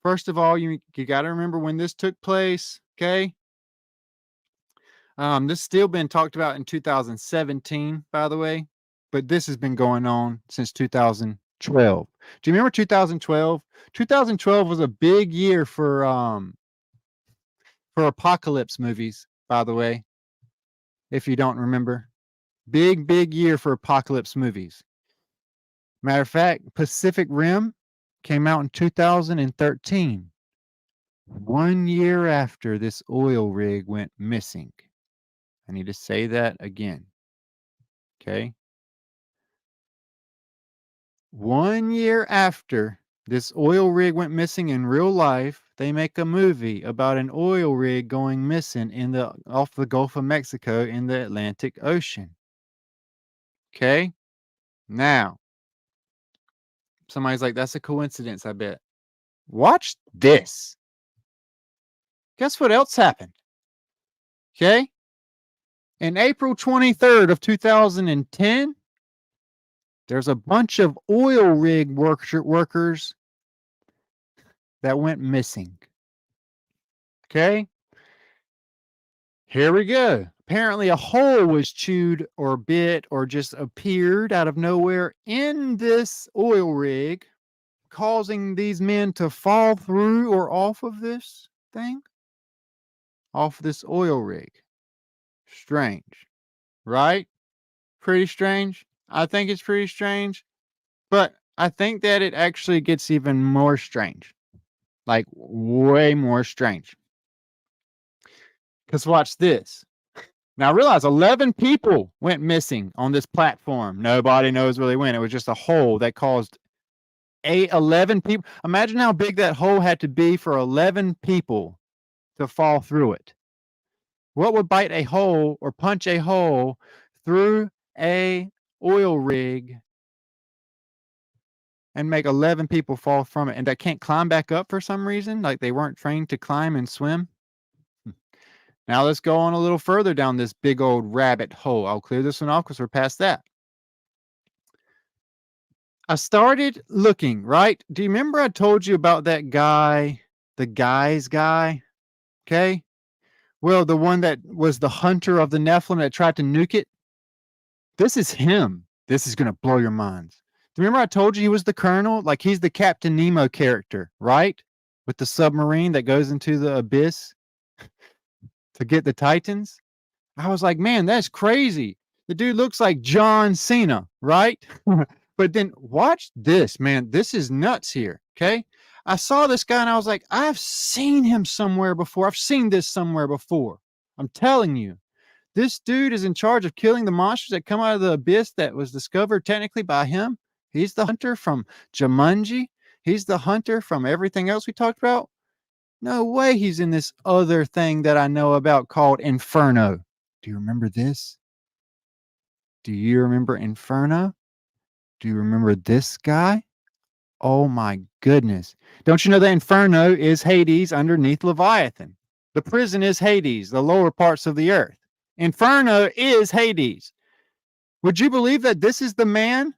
First of all, you got to remember when this took place, okay? This still been talked about in 2017, by the way, but this has been going on since 2012. Do you remember 2012? 2012 was a big year for apocalypse movies, by the way, if you don't remember. Big year for apocalypse movies. Matter of fact, Pacific Rim came out in 2013, 1 year after this oil rig went missing. I need to say that again. Okay. 1 year after this oil rig went missing in real life, they make a movie about an oil rig going missing off the Gulf of Mexico in the Atlantic Ocean. Okay. Now, somebody's like, that's a coincidence, I bet. Watch this. Guess what else happened? Okay. In April 23rd of 2010, there's a bunch of oil rig workers that went missing. Okay. Here we go. Apparently a hole was chewed or bit or just appeared out of nowhere in this oil rig, causing these men to fall through or off of this thing, off this oil rig. Strange, right? Pretty strange. I think it's pretty strange, but I think that it actually gets even more strange, like way more strange. Because watch this. Now I realize 11 people went missing on this platform. Nobody knows where they went. It was just a hole that caused 11 people. Imagine how big that hole had to be for 11 people to fall through it. What would bite a hole or punch a hole through a oil rig and make 11 people fall from it and that can't climb back up for some reason? Like they weren't trained to climb and swim? Now let's go on a little further down this big old rabbit hole. I'll clear this one off because we're past that. I started looking, right? Do you remember I told you about that guy, the guy's guy? Okay. Well, the one that was the hunter of the Nephilim that tried to nuke it. This is him. This is going to blow your minds. Do you remember I told you he was the colonel? Like he's the Captain Nemo character, right? With the submarine that goes into the abyss to get the Titans. I was like, man, that's crazy. The dude looks like John Cena, right? But then watch this, man. This is nuts here. Okay. I saw this guy and I was like, I've seen him somewhere before. I've seen this somewhere before. I'm telling you, this dude is in charge of killing the monsters that come out of the abyss that was discovered technically by him. He's the hunter from Jumanji. He's the hunter from everything else we talked about. No way he's in this other thing that I know about called Inferno. Do you remember this? Do you remember Inferno? Do you remember this guy? Oh my goodness. Don't you know that Inferno is Hades underneath Leviathan? The prison is Hades, the lower parts of the earth. Inferno is Hades. Would you believe that this is the man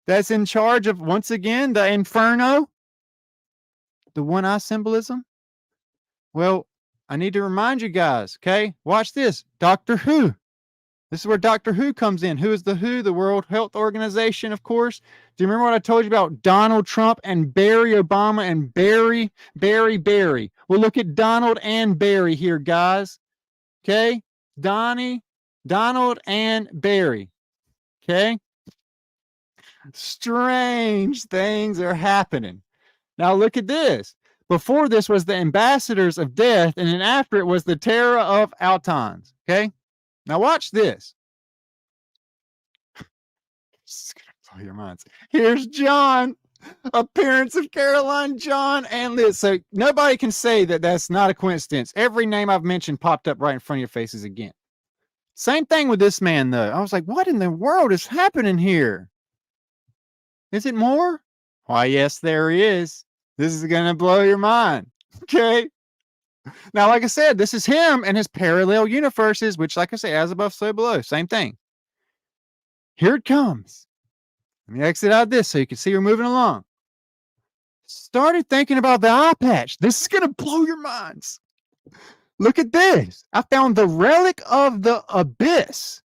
that's in charge of, once again, the Inferno? The one-eye symbolism? Well, I need to remind you guys, okay? Watch this. Doctor Who. This is where Doctor Who comes in. Who is the WHO? The World Health Organization, of course. Do you remember what I told you about Donald Trump and Barry Obama and Barry? Well, look at Donald and Barry here, guys. Okay? Donald and Barry. Okay? Strange things are happening. Now look at this. Before this was the Ambassadors of Death, and then after it was the Terror of Autons. Okay? Now watch this. This is gonna blow your minds. Here's John. Appearance of Caroline, John, and Liz. So nobody can say that that's not a coincidence. Every name I've mentioned popped up right in front of your faces again. Same thing with this man, though. I was like, what in the world is happening here? Is it more? Why, yes, there he is. This is going to blow your mind. Okay. Now, like I said, this is him and his parallel universes, which, like I say, as above, so below. Same thing. Here it comes. Let me exit out of this so you can see we're moving along. Started thinking about the eye patch. This is going to blow your minds. Look at this. I found the relic of the abyss.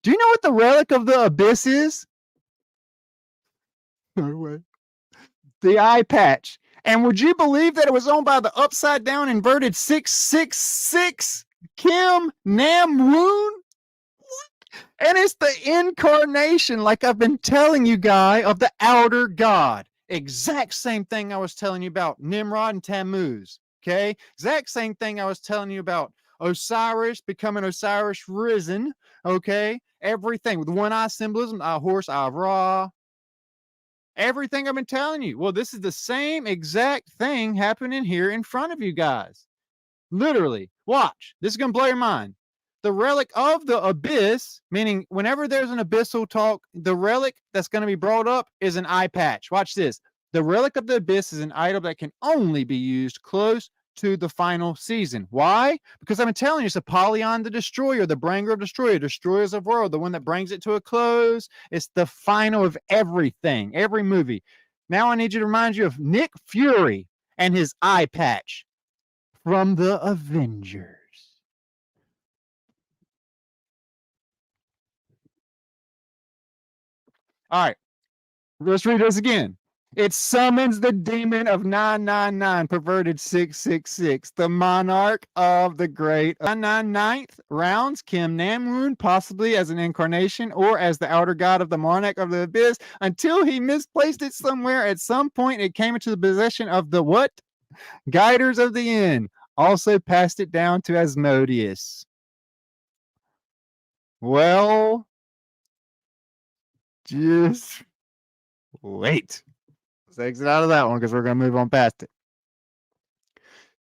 Do you know what the relic of the abyss is? No way. The eye patch. And would you believe that it was owned by the upside down inverted 666 Kim Nam Woon? And it's the incarnation, like I've been telling you, guy, of the outer god. Exact same thing I was telling you about Nimrod and Tammuz. Okay. Exact same thing I was telling you about Osiris becoming Osiris risen. Okay. Everything with one eye symbolism, eye horse, eye Ra. Everything I've been telling you. Well, this is the same exact thing happening here in front of you guys. Literally. Watch. This is going to blow your mind. The relic of the abyss, meaning whenever there's an abyssal talk, the relic that's going to be brought up is an eye patch. Watch this. The relic of the abyss is an item that can only be used close to the final season. Why? Because I've been telling you, it's Apollyon the Destroyer, the bringer of Destroyer, Destroyers of World, the one that brings it to a close. It's the final of everything, every movie. Now I need you to remind you of Nick Fury and his eye patch from the Avengers. All right, let's read this again. It summons the demon of 999, perverted 666, the monarch of the great 999th rounds, Kim Namwoon, possibly as an incarnation or as the outer god of the monarch of the abyss, until he misplaced it somewhere. At some point, it came into the possession of the what? Guiders of the Inn. Also passed it down to Asmodeus. Well, just wait. Let's exit out of that one because we're going to move on past it.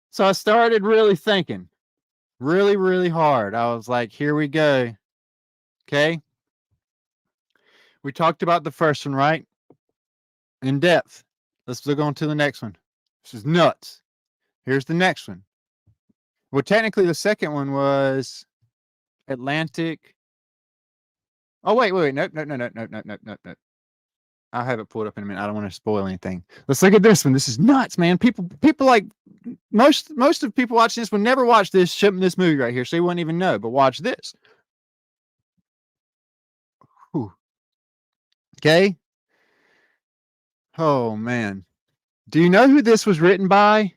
So I started really thinking, really hard. I was like, here we go. Okay. We talked about the first one, right? In depth. Let's look on to the next one. This is nuts. Here's the next one. Well, technically, the second one was Atlantic. Oh, wait. Nope. I'll have it pulled up in a minute. I don't want to spoil anything. Let's look at this one. This is nuts, man. People like most of people watching this would never watch this movie right here, so you wouldn't even know. But watch this. Whew. Okay. Oh man. Do you know who this was written by?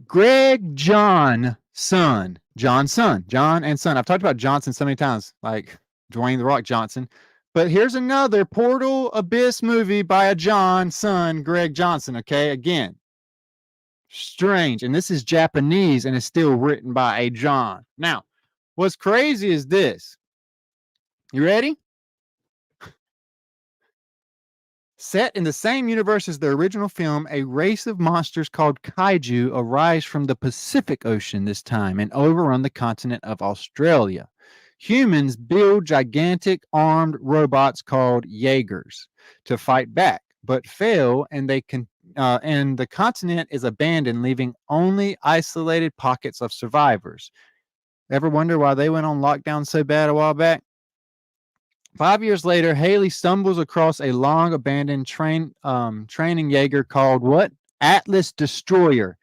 Greg Johnson. John and Son. I've talked about Johnson so many times, like Dwayne the Rock Johnson. But here's another Portal Abyss movie by a John, son, Greg Johnson. Okay, again, strange. And this is Japanese and it's still written by a John. Now, what's crazy is this. You ready? Set in the same universe as the original film, a race of monsters called kaiju arise from the Pacific Ocean this time and overrun the continent of Australia. Humans build gigantic armed robots called Jaegers to fight back, but fail, and and the continent is abandoned, leaving only isolated pockets of survivors. Ever wonder why they went on lockdown so bad a while back? 5 years later, Haley stumbles across a long abandoned training Jaeger called what? Atlas Destroyer.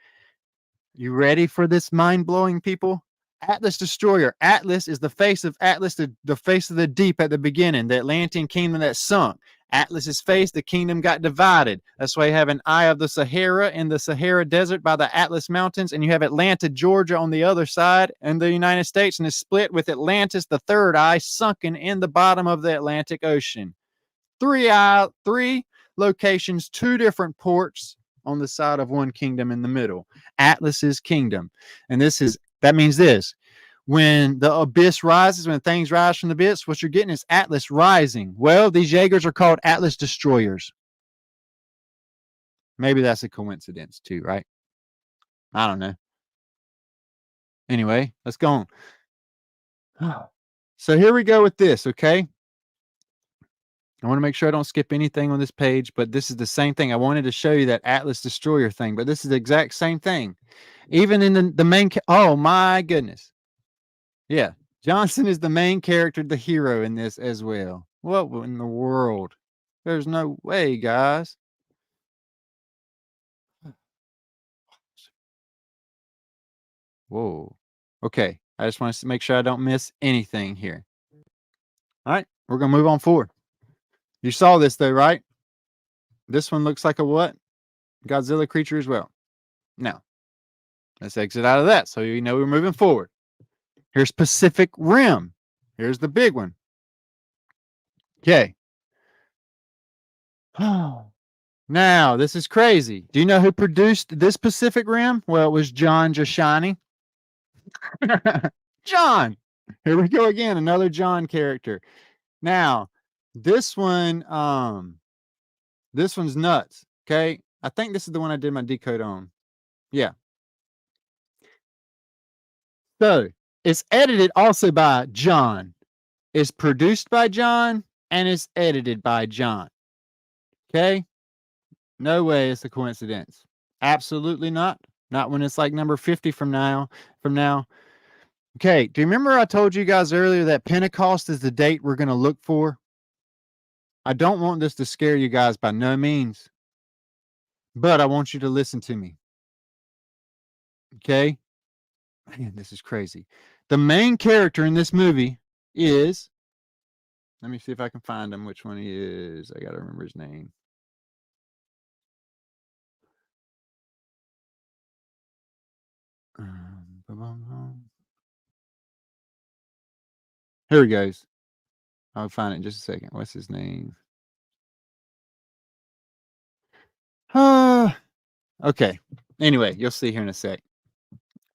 You ready for this mind-blowing, people? Atlas Destroyer. Atlas is the face of Atlas, the face of the deep at the beginning, the Atlantean kingdom that sunk. Atlas's face, the kingdom got divided. That's why you have an eye of the Sahara in the Sahara Desert by the Atlas Mountains, and you have Atlanta, Georgia on the other side in the United States, and it's split with Atlantis, the third eye, sunken in the bottom of the Atlantic Ocean. Three locations, two different ports on the side of one kingdom in the middle. Atlas's kingdom. And that means this. When the abyss rises, when things rise from the abyss, what you're getting is Atlas rising. Well, these Jaegers are called Atlas Destroyers. Maybe that's a coincidence too, right? I don't know. Anyway, let's go on. So here we go with this, okay? I want to make sure I don't skip anything on this page, but this is the same thing. I wanted to show you that Atlas Destroyer thing, but this is the exact same thing. Even in the main, oh my goodness. Yeah, Johnson is the main character, the hero in this as well. What in the world? There's no way, guys. Whoa. Okay. I just want to make sure I don't miss anything here. All right. We're going to move on forward. You saw this though, right? This one looks like a what? Godzilla creature as well. Now, let's exit out of that so you know we're moving forward. Here's Pacific Rim. Here's the big one. Okay. Now, this is crazy. Do you know who produced this Pacific Rim? Well, it was John Jashani. John. Here we go again, another John character. Now, this one's nuts. Okay. I think this is the one I did my decode on. Yeah. So it's edited also by John. It's produced by John and it's edited by John. Okay. No way it's a coincidence. Absolutely not. Not when it's like number 50 from now. Okay. Do you remember I told you guys earlier that Pentecost is the date we're going to look for? I don't want this to scare you guys by no means, but I want you to listen to me. Okay. Man, this is crazy. The main character in this movie is, let me see if I can find him, which one he is. I got to remember his name. Here he goes. I'll find it in just a second. What's his name? Okay. Anyway, you'll see here in a sec.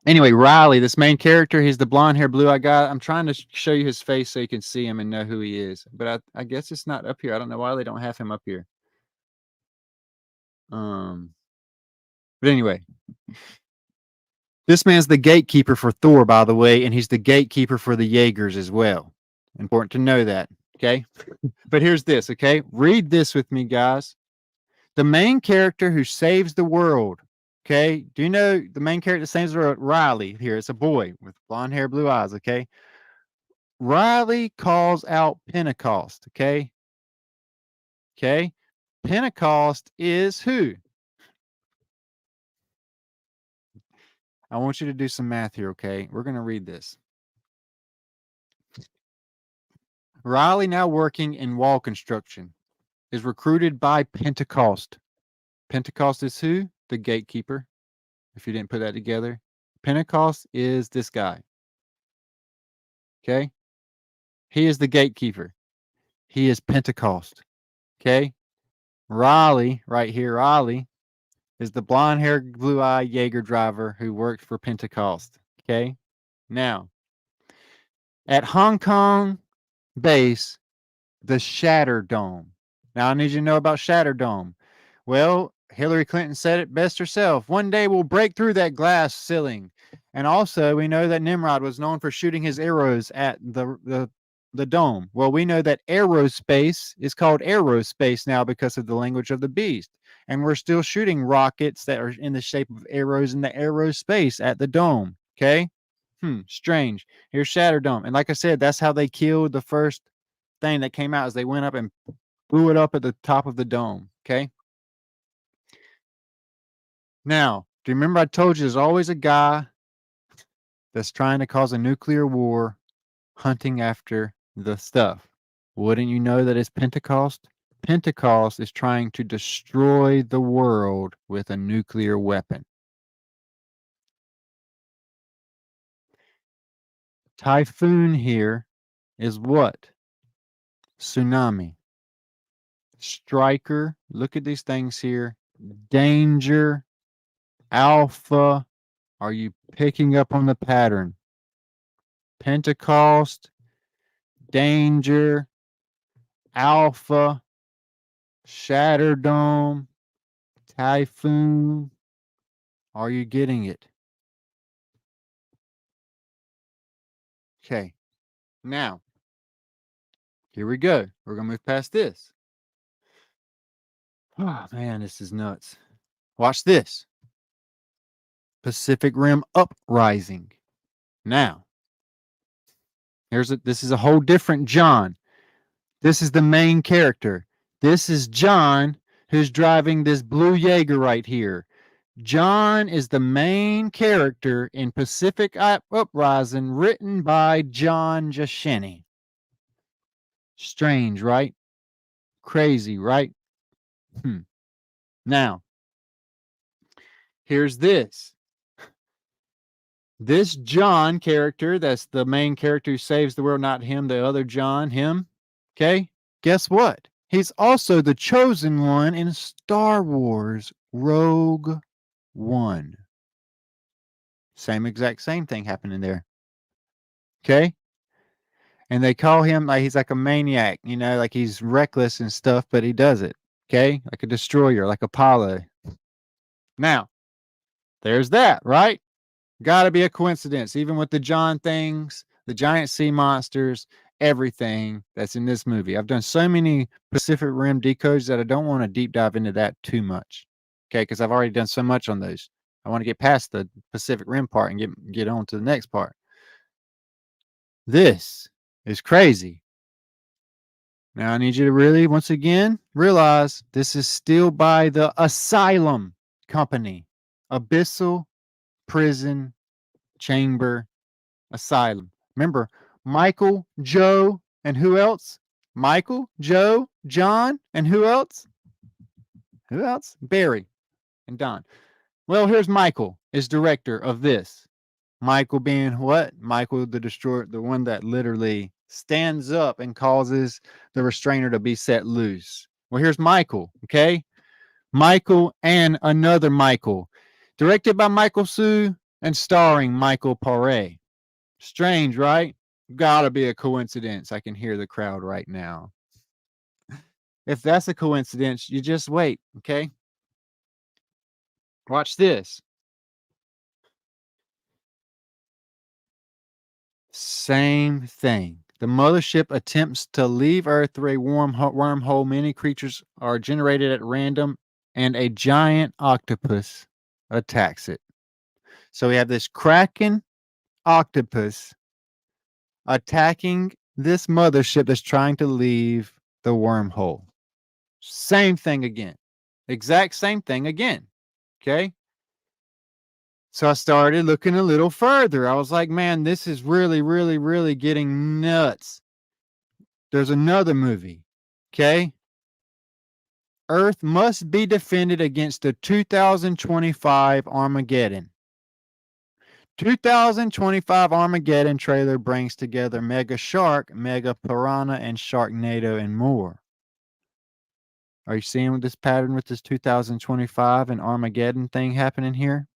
Anyway, Riley, this main character, he's the blonde hair, blue eye guy. I'm trying to show you his face so you can see him and know who he is. But I guess it's not up here. I don't know why they don't have him up here. But anyway, this man's the gatekeeper for Thor, by the way, and he's the gatekeeper for the Jaegers as well. Important to know that. Okay. But here's this. Okay. Read this with me, guys. The main character who saves the world. Okay. Do you know the main character that saves the world? Riley here. It's a boy with blonde hair, blue eyes. Okay. Riley calls out Pentecost. Okay. Okay. Pentecost is who? I want you to do some math here. Okay. We're going to read this. Riley, now working in wall construction, is recruited by Pentecost. Pentecost is who? The gatekeeper. If you didn't put that together, Pentecost is this guy. Okay. He is the gatekeeper. He is Pentecost. Okay. Riley, right here, Riley is the blonde haired, blue eyed Jaeger driver who worked for Pentecost. Okay. Now, at Hong Kong base, the Shatter Dome. Now, I need you to know about Shatter Dome. Well, Hillary Clinton said it best herself. One day we'll break through that glass ceiling. And also, we know that Nimrod was known for shooting his arrows at the dome. Well, we know that aerospace is called aerospace now because of the language of the beast. And we're still shooting rockets that are in the shape of arrows in the aerospace at the dome. Okay? Strange. Here's Shatter Dome. And like I said, that's how they killed the first thing that came out, as they went up and blew it up at the top of the dome. Okay? Now, do you remember I told you there's always a guy that's trying to cause a nuclear war hunting after the stuff? Wouldn't you know that it's Pentecost? Pentecost is trying to destroy the world with a nuclear weapon. Typhoon here is what? Tsunami. Striker. Look at these things here. Danger. Alpha. Are you picking up on the pattern? Pentecost. Danger. Alpha. Shatter Dome. Typhoon. Are you getting it? Okay. Now, here we go. We're going to move past this. Oh, man, this is nuts. Watch this. Pacific Rim Uprising. Now, this is a whole different John. This is the main character. This is John, who's driving this blue Jaeger right here. John is the main character in Pacific Uprising, written by John Jasheni. Strange, right? Crazy, right? Now, here's this. This John character, that's the main character who saves the world, not him, the other John, him. Okay? Guess what? He's also the chosen one in Star Wars Rogue One. Same thing happening there. Okay? And they call him like he's like a maniac, you know, like he's reckless and stuff, but he does it. Okay? Like a destroyer, like Apollo. Now, there's that, right? Gotta be a coincidence, even with the John things, the giant sea monsters, everything that's in this movie. I've done so many Pacific Rim decodes that I don't want to deep dive into that too much. Okay, because I've already done so much on those. I want to get past the Pacific Rim part and get on to the next part. This is crazy. Now I need you to really, once again, realize this is still by the Asylum Company. Abyssal Prison Chamber Asylum. Remember, Michael, Joe, and who else? Michael, Joe, John, and who else? Who else? Barry and Don. Well, here's Michael, is director of this. Michael being what? Michael the destroyer, the one that literally stands up and causes the restrainer to be set loose. Well, here's Michael, okay? Michael and another Michael. Directed by Michael Sue and starring Michael Paré. Strange, right? Gotta be a coincidence. I can hear the crowd right now. If that's a coincidence, you just wait, okay? Watch this. Same thing. The mothership attempts to leave Earth through a wormhole. Many creatures are generated at random, and a giant octopus attacks it. So we have this kraken octopus attacking this mothership that's trying to leave the wormhole. Same thing again. Exact same thing again. Okay. So I started looking a little further. I was like, man, this is really, really, really getting nuts. There's another movie. Okay. Earth must be defended against the 2025 Armageddon. 2025 Armageddon trailer brings together Mega Shark, Mega Piranha, and Sharknado and more. Are you seeing this pattern with this 2025 and Armageddon thing happening here?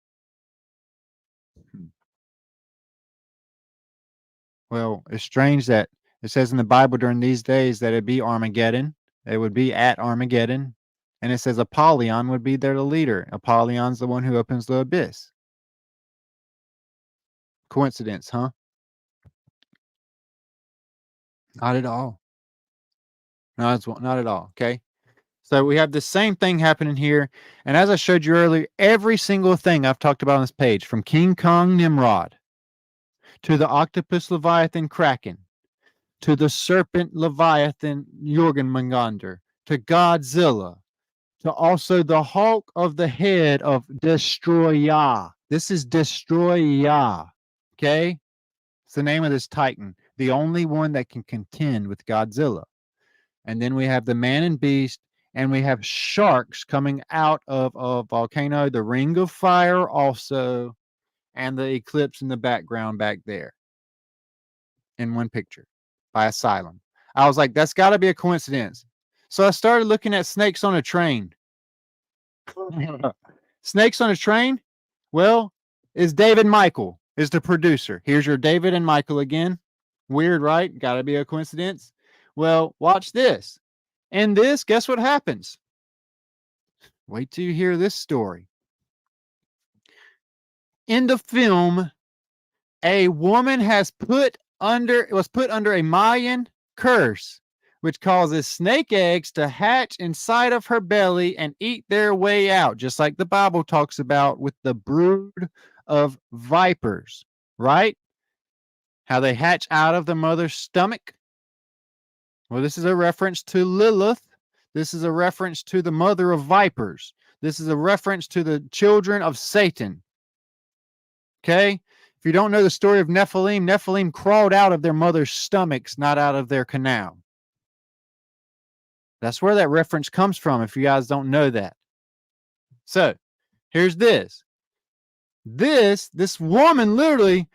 Well, it's strange that it says in the Bible during these days that it'd be Armageddon. It would be at Armageddon. And it says Apollyon would be there the leader. Apollyon's the one who opens the abyss. Coincidence, huh? Not at all. Not at all. Okay. So we have the same thing happening here. And as I showed you earlier, every single thing I've talked about on this page, from King Kong Nimrod to the octopus Leviathan Kraken, to the serpent Leviathan Jorgenmungandr, to Godzilla, to also the Hulk of the head of Destroya. This is Destroya. Okay? It's the name of this Titan, the only one that can contend with Godzilla. And then we have the man and beast, and we have sharks coming out of a volcano, the ring of fire also, and the eclipse in the background back there in one picture by Asylum. I was like, that's got to be a coincidence. So I started looking at Snakes on a Train. Snakes on a Train? Well, is David Michael is the producer. Here's your David and Michael again. Weird, right? Got to be a coincidence. Well, watch this. And this, guess what happens? Wait till you hear this story. In the film, a woman was put under a Mayan curse, which causes snake eggs to hatch inside of her belly and eat their way out, just like the Bible talks about with the brood of vipers, right? How they hatch out of the mother's stomach. Well, this is a reference to Lilith. This is a reference to the mother of vipers. This is a reference to the children of Satan. Okay? If you don't know the story of Nephilim crawled out of their mother's stomachs, not out of their canal. That's where that reference comes from, if you guys don't know that. So, here's this. This woman literally,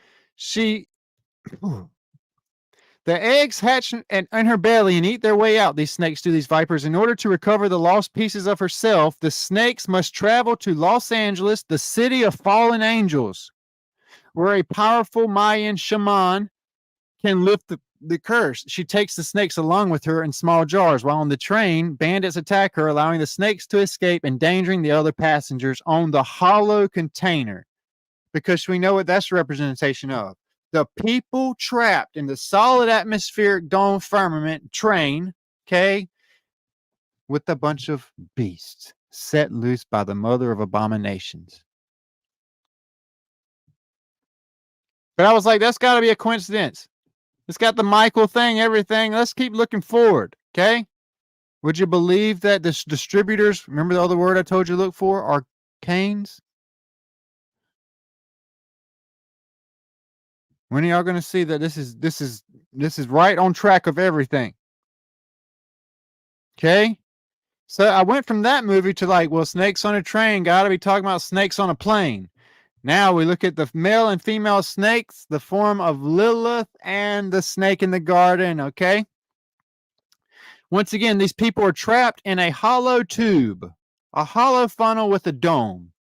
the eggs hatch in her belly and eat their way out, these snakes do, these vipers. In order to recover the lost pieces of herself, the snakes must travel to Los Angeles, the city of fallen angels, where a powerful Mayan shaman can lift the curse. She takes the snakes along with her in small jars. While on the train, bandits attack her, allowing the snakes to escape, endangering the other passengers on the hollow container. Because we know what that's a representation of. The people trapped in the solid atmospheric dome firmament train, okay, with a bunch of beasts set loose by the mother of abominations. But I was like, that's got to be a coincidence. It's got the Michael thing, everything. Let's keep looking forward, okay? Would you believe that the distributors, remember the other word I told you to look for, are canes? When are y'all going to see that this is right on track of everything? Okay? So I went from that movie to like, well, snakes on a train, got to be talking about snakes on a plane. Now we look at the male and female snakes, the form of Lilith and the snake in the garden, okay? Once again, these people are trapped in a hollow tube, a hollow funnel with a dome,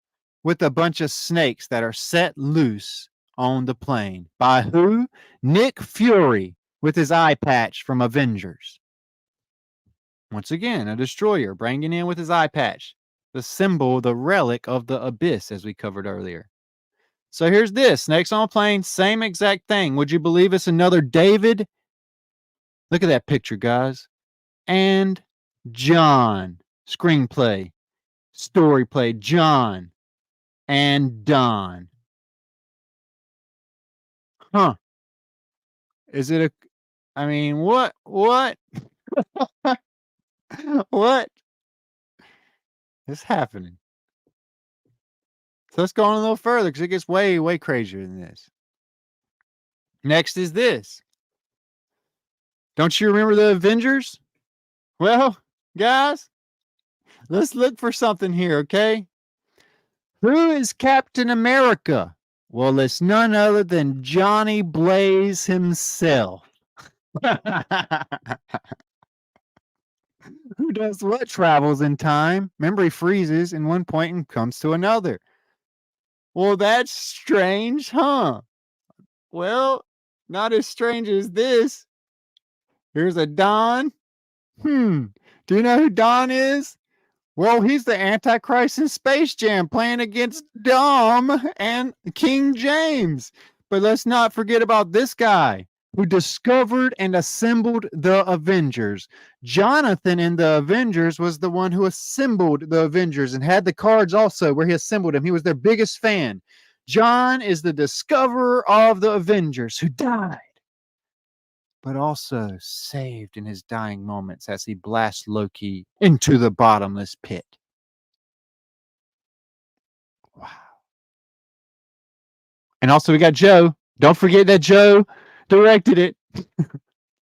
with a bunch of snakes that are set loose on the plane. By who? Nick Fury with his eye patch from Avengers. Once again, a destroyer bringing in with his eye patch. The symbol, the relic of the abyss, as we covered earlier. So here's this. Snakes on a plane, same exact thing. Would you believe it's another David? Look at that picture, guys. And John. Screenplay. Story play. John. And Don. Huh. Is it I mean, what? What is happening? So let's go on a little further because it gets way, way crazier than this. Next is this. Don't you remember the Avengers? Well, guys, let's look for something here, okay? Who is Captain America? Well, it's none other than Johnny Blaze himself. Who does what? Travels in time. Remember, he freezes in one point and comes to another. Well, that's strange, huh? Well, not as strange as this. Here's a Don. Do you know who Don is? Well, he's the Antichrist in Space Jam playing against Dom and King James. But let's not forget about this guy who discovered and assembled the Avengers. Jonathan in the Avengers was the one who assembled the Avengers and had the cards also where he assembled them. He was their biggest fan. John is the discoverer of the Avengers who died, but also saved in his dying moments as he blasts Loki into the bottomless pit. Wow. And also we got Joe. Don't forget that Joe directed it.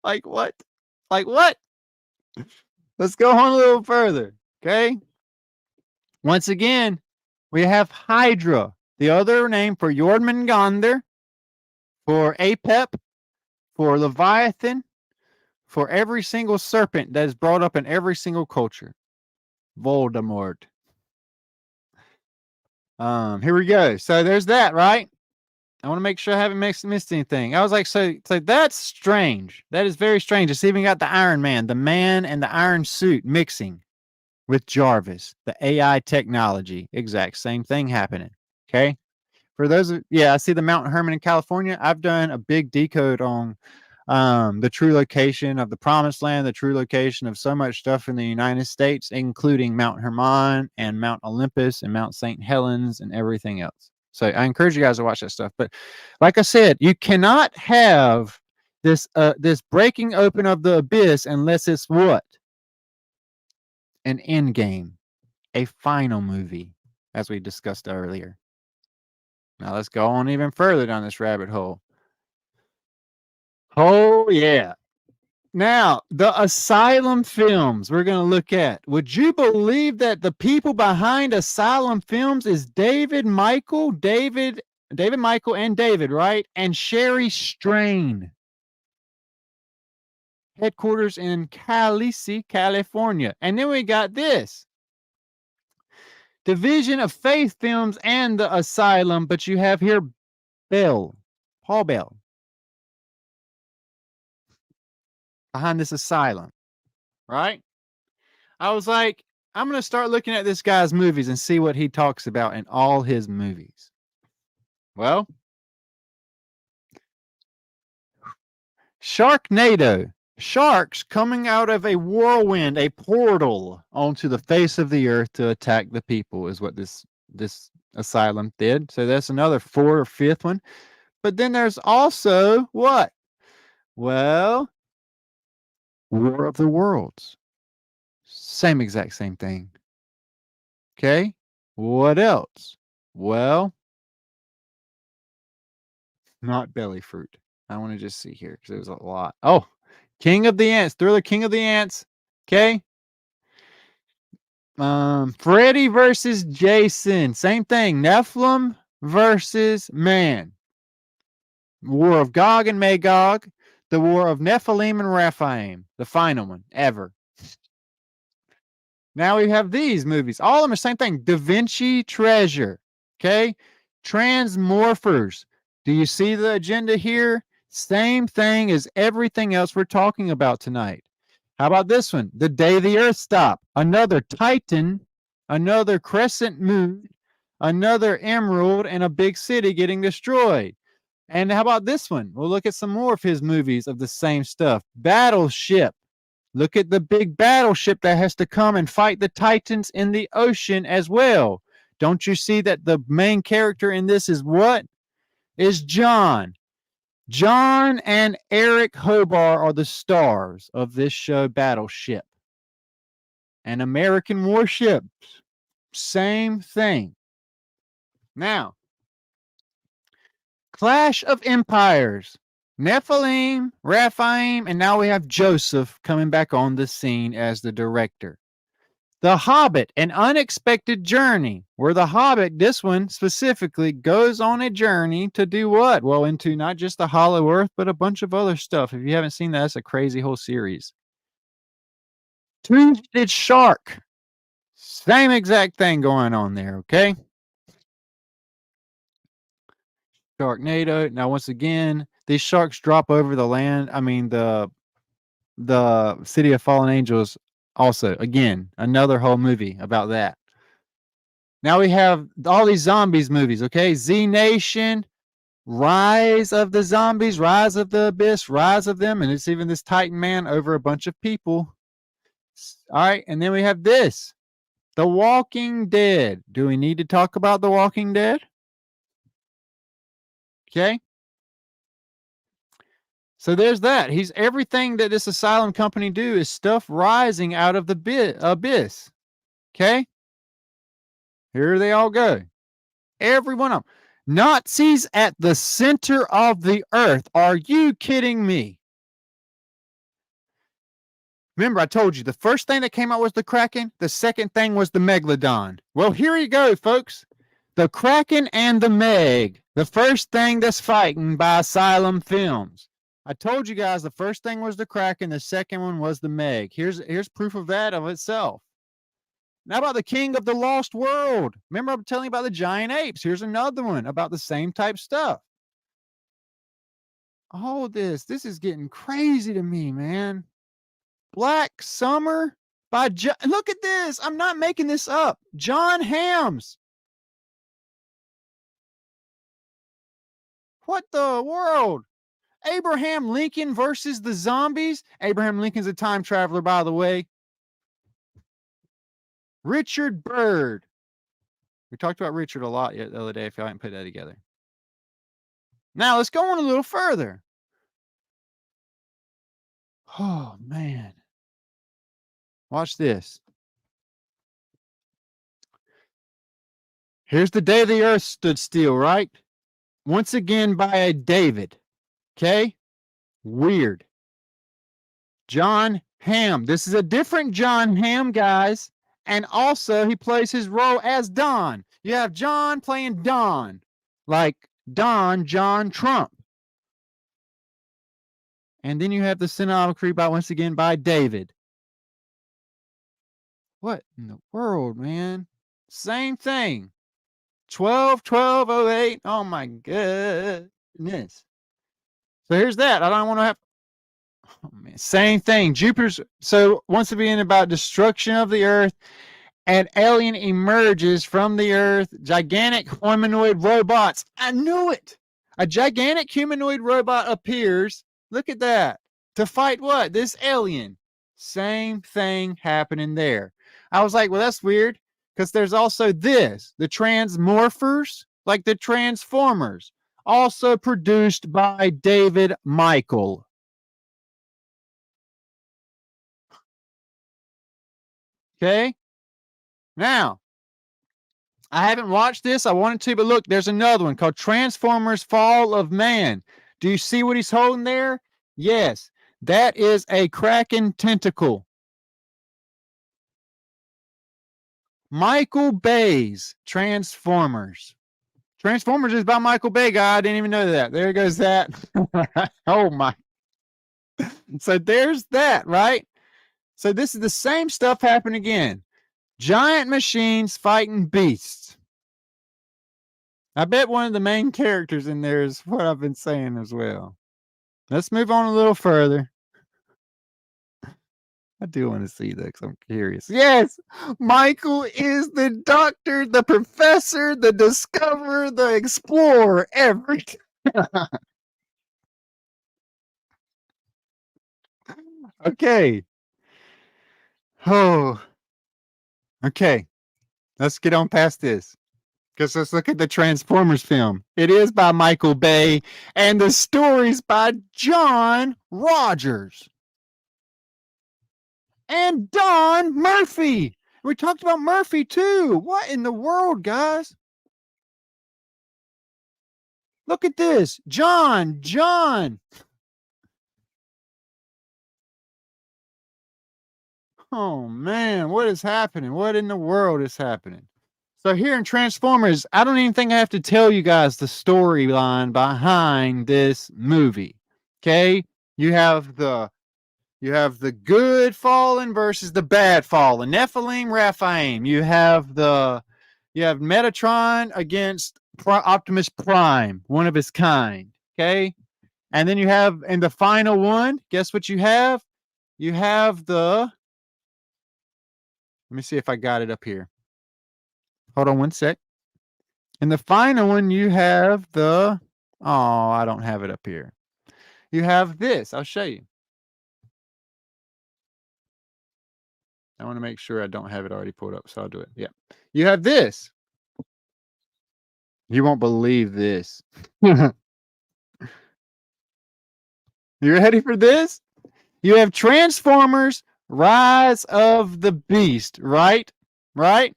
Like what? Like what? Let's go on a little further, okay? Once again, we have Hydra, the other name for Jormungandr, for Apep, for Leviathan, for every single serpent that is brought up in every single culture. Voldemort. Here we go. So there's that, right? I want to make sure I haven't missed anything. I was like, so that's strange. That is very strange. It's even got the Iron Man, the man and the iron suit mixing with Jarvis, the AI technology. Exact same thing happening. Okay. For those of, I see the Mount Hermon in California. I've done a big decode on the true location of the Promised Land, the true location of so much stuff in the United States, including Mount Hermon and Mount Olympus and Mount St. Helens and everything else. So I encourage you guys to watch that stuff. But like I said, you cannot have this breaking open of the abyss unless it's what? An end game, a final movie, as we discussed earlier. Now let's go on even further down this rabbit hole. Oh, yeah. Now, the Asylum films we're going to look at. Would you believe that the people behind Asylum films is David Michael, and David, right? And Sherry Strain. Headquarters in Calise, California. And then we got this. Division of Faith Films and the Asylum, but you have here Paul Bell, behind this Asylum, right? I was like, I'm going to start looking at this guy's movies and see what he talks about in all his movies. Well, Sharknado. Sharks coming out of a whirlwind, a portal onto the face of the earth to attack the people is what this Asylum did. So that's another 4th or 5th one. But then there's also what? Well, War of the Worlds. Exact same thing. Okay. What else? Well, not belly fruit. I want to just see here because there's a lot. Oh, King of the Ants, Thriller King of the Ants. Okay. Freddy versus Jason. Same thing. Nephilim versus man. War of Gog and Magog. The War of Nephilim and Rephaim. The final one ever. Now we have these movies. All of them are the same thing. Da Vinci Treasure. Okay. Transmorphers. Do you see the agenda here? Same thing as everything else we're talking about tonight. How about this one? The Day the Earth Stopped. Another Titan, another crescent moon, another emerald, and a big city getting destroyed. And how about this one? We'll look at some more of his movies of the same stuff. Battleship. Look at the big battleship that has to come and fight the Titans in the ocean as well. Don't you see that the main character in this is what? Is John. John and Eric Hobar are the stars of this show, Battleship. And American warships, same thing. Now, Clash of Empires, Nephilim, Rephaim, and now we have Joseph coming back on the scene as the director. The Hobbit, An Unexpected Journey, where the Hobbit, this one specifically, goes on a journey to do what? Well, into not just the Hollow Earth, but a bunch of other stuff. If you haven't seen that, that's a crazy whole series. Two-Headed Shark, same exact thing going on there, okay? Sharknado. Now, once again, these sharks drop over the land. I mean, the City of Fallen Angels also, again, another whole movie about that. Now we have all these zombies movies, okay? Z Nation, Rise of the Zombies, Rise of the Abyss, Rise of them, and it's even this Titan Man over a bunch of people. All right, and then we have this, The Walking Dead. Do we need to talk about The Walking Dead? Okay. So there's that. He's everything that this Asylum company do is stuff rising out of the abyss. Okay. Here they all go. Every one of them. Nazis at the center of the earth. Are you kidding me? Remember, I told you the first thing that came out was the Kraken. The second thing was the Megalodon. Well, here you go, folks. The Kraken and the Meg. The first thing that's fighting by Asylum Films. I told you guys the first thing was the Kraken. The second one was the Meg. Here's proof of that of itself. Now about the King of the Lost World. Remember I'm telling you about the giant apes. Here's another one about the same type stuff. All this is getting crazy to me, man. Black Summer by look at this. I'm not making this up. John Hams. What the world? Abraham Lincoln versus the zombies. Abraham Lincoln's a time traveler, by the way. Richard Byrd. We talked about Richard a lot the other day, if y'all hadn't put that together. Now, let's go on a little further. Oh, man. Watch this. Here's the day the earth stood still, right? Once again by a David. Okay? Weird. John Hamm. This is a different John Hamm, guys. And also, he plays his role as Don. You have John playing Don, like Don John Trump. And then you have the cinematography once again by David. What in the world, man? Same thing. 12/12/08. Oh my goodness. So here's that. I don't want to have. Oh man, same thing. Jupiter's. So once again about destruction of the Earth, an alien emerges from the Earth. Gigantic humanoid robots. I knew it. A gigantic humanoid robot appears. Look at that. To fight what? This alien. Same thing happening there. I was like, well, that's weird because there's also this, the Transmorphers, like the Transformers, also produced by David Michael. Okay. Now, I haven't watched this. I wanted to, but look, there's another one called Transformers Fall of Man. Do you see what he's holding there? Yes. That is a Kraken tentacle. Michael Bay's Transformers. Transformers is by Michael Bay, guy. I didn't even know that. There goes that. Oh my. So there's that, right? So this is the same stuff happening again. Giant machines fighting beasts. I bet one of the main characters in there is what I've been saying as well. Let's move on a little further. I do want to see that because I'm curious. Yes, Michael is the doctor, the professor, the discoverer, the explorer, everything. Okay. Oh. Okay. Let's get on past this. Because let's look at the Transformers film. It is by Michael Bay, and the story's by John Rogers. And Don Murphy. We talked about Murphy too. What in the world, guys? Look at this. John. Oh man, what is happening? What in the world is happening? So here in Transformers, I don't even think I have to tell you guys the storyline behind this movie. Okay? You have the good fallen versus the bad fallen. Nephilim, Raphaim. You have Metatron against Optimus Prime, one of his kind. Okay? And then you have in the final one, guess what you have? You have the. Let me see if I got it up here. Hold on one sec. In the final one, you have the. Oh, I don't have it up here. You have this. I'll show you. I want to make sure I don't have it already pulled up, so I'll do it. Yeah. You have this. You won't believe this. You ready for this? You have Transformers Rise of the Beast, right? Right?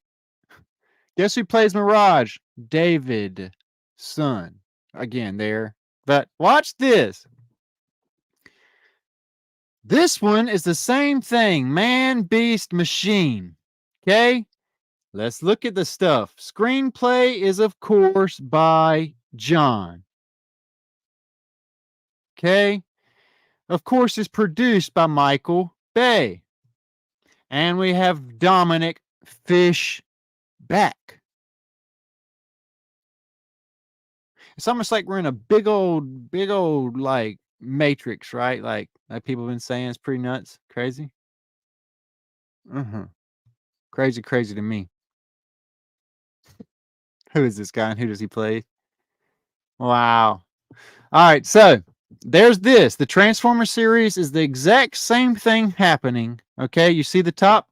Guess who plays Mirage? David Son. Again, there. But watch this. This one is the same thing. Man, beast, machine. Okay? Let's look at the stuff. Screenplay is, of course, by John. Okay? Of course, it's produced by Michael Bay. And we have Dominic Fishback. It's almost like we're in a big old, like, matrix, right? Like people have been saying, it's pretty nuts. Crazy. Crazy to me. Who is this guy and who does he play? Wow. All right, so there's this. The Transformer series is the exact same thing happening. Okay, you see the top?